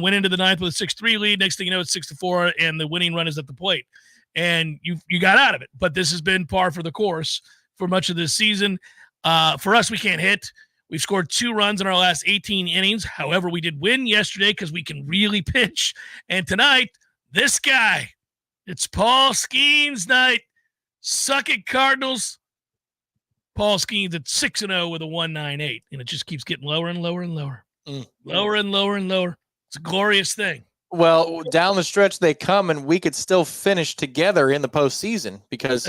S1: went into the ninth with a 6-3 lead. Next thing you know, it's 6-4, and the winning run is at the plate. And you got out of it. But this has been par for the course for much of this season. For us, we can't hit. We've scored 2 runs in our last 18 innings. However, we did win yesterday because we can really pitch. And tonight, this guy, it's Paul Skeens night. Suck it, Cardinals. Paul Skeens at 6-0 with a 1.98, and it just keeps getting lower and lower and lower. Lower and lower and lower. It's a glorious thing.
S2: Well, down the stretch they come, and we could still finish together in the postseason because,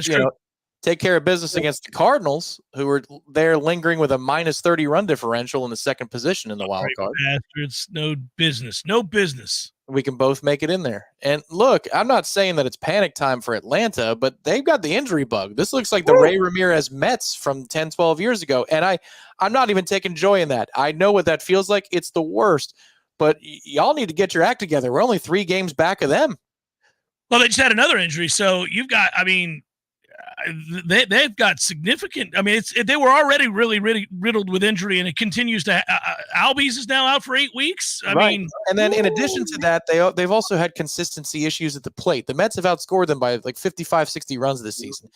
S2: take care of business against the Cardinals, who are there lingering with a minus 30 run differential in the second position in the wild card.
S1: Bastards, no business. No business.
S2: We can both make it in there. And look, I'm not saying that it's panic time for Atlanta, but they've got the injury bug. This looks like the Ray Ramirez Mets from 10, 12 years ago. And I'm not even taking joy in that. I know what that feels like. It's the worst. But y'all need to get your act together. We're only 3 games back of them.
S1: Well, they just had another injury. So you've got, they've got significant. They were already really, really riddled with injury, and it continues to. Albies is now out for 8 weeks.
S2: And then in addition to that, they've also had consistency issues at the plate. The Mets have outscored them by like 55, 60 runs this season.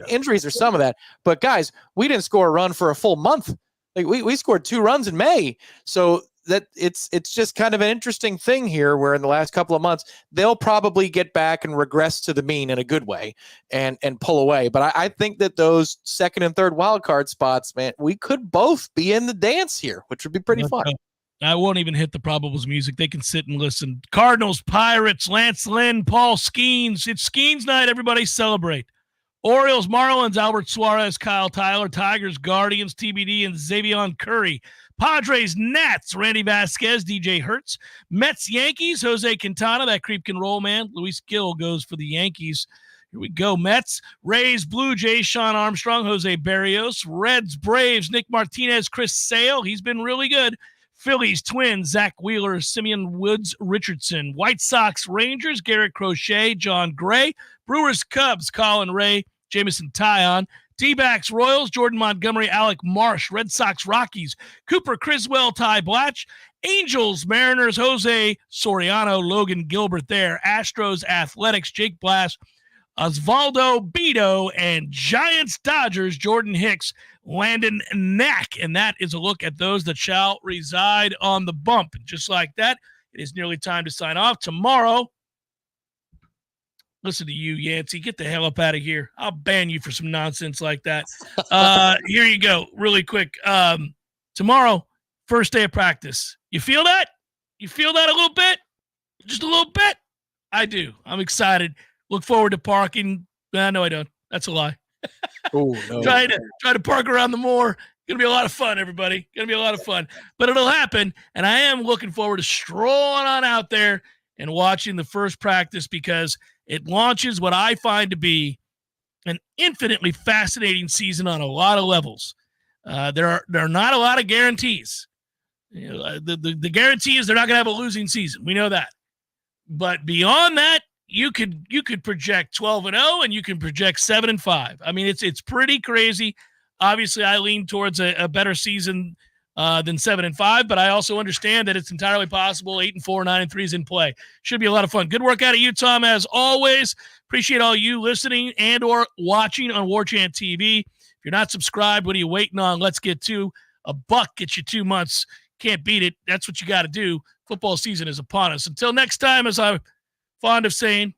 S2: Injuries are some of that, but guys, we didn't score a run for a full month. Like we scored 2 runs in May, so. That it's just kind of an interesting thing here where in the last couple of months, they'll probably get back and regress to the mean in a good way and pull away. But I think that those second and third wild card spots, man, we could both be in the dance here, which would be pretty fun.
S1: I won't even hit the probables music. They can sit and listen. Cardinals, Pirates, Lance Lynn, Paul Skeens. It's Skeens night. Everybody celebrate. Orioles, Marlins, Albert Suarez, Kyle Tyler, Tigers, Guardians, TBD, and Xavier Curry. Padres, Nats, Randy Vasquez, DJ Hertz. Mets, Yankees, Jose Quintana. That creep can roll, man. Luis Gil goes for the Yankees. Here we go. Mets, Rays, Blue Jays, Sean Armstrong, Jose Barrios. Reds, Braves, Nick Martinez, Chris Sale. He's been really good. Phillies, Twins, Zach Wheeler, Simeon Woods, Richardson. White Sox, Rangers, Garrett Crochet, John Gray. Brewers, Cubs, Colin Ray, Jamison Tyon. D-backs, Royals, Jordan Montgomery, Alec Marsh. Red Sox, Rockies, Cooper Criswell, Ty Blatch. Angels, Mariners, Jose Soriano, Logan Gilbert there. Astros, Athletics, Jake Blass, Osvaldo Beto, and Giants, Dodgers, Jordan Hicks, Landon Knack. And that is a look at those that shall reside on the bump. And just like that, it is nearly time to sign off. Tomorrow, listen to you, Yancey. Get the hell up out of here. I'll ban you for some nonsense like that. Here you go, really quick. Tomorrow, first day of practice. You feel that? You feel that a little bit? Just a little bit? I do. I'm excited. Look forward to parking. No, I don't. That's a lie.
S2: Oh, no.
S1: Try to park around the moor. Gonna be a lot of fun, everybody. Gonna be a lot of fun. But it'll happen, and I am looking forward to strolling on out there and watching the first practice because it launches what I find to be an infinitely fascinating season on a lot of levels. There are not a lot of guarantees. You know, the guarantee is they're not going to have a losing season. We know that. But beyond that, you could project 12-0 and you can project 7-5. I mean, it's pretty crazy. Obviously, I lean towards a better season than 7-5, but I also understand that it's entirely possible 8-4, 9-3 is in play. Should be a lot of fun. Good work out of you, Tom, as always. Appreciate all you listening and or watching on Warchant TV. If you're not subscribed, what are you waiting on? Let's get to $1 gets you 2 months. Can't beat it. That's what you got to do. Football season is upon us. Until next time, as I'm fond of saying,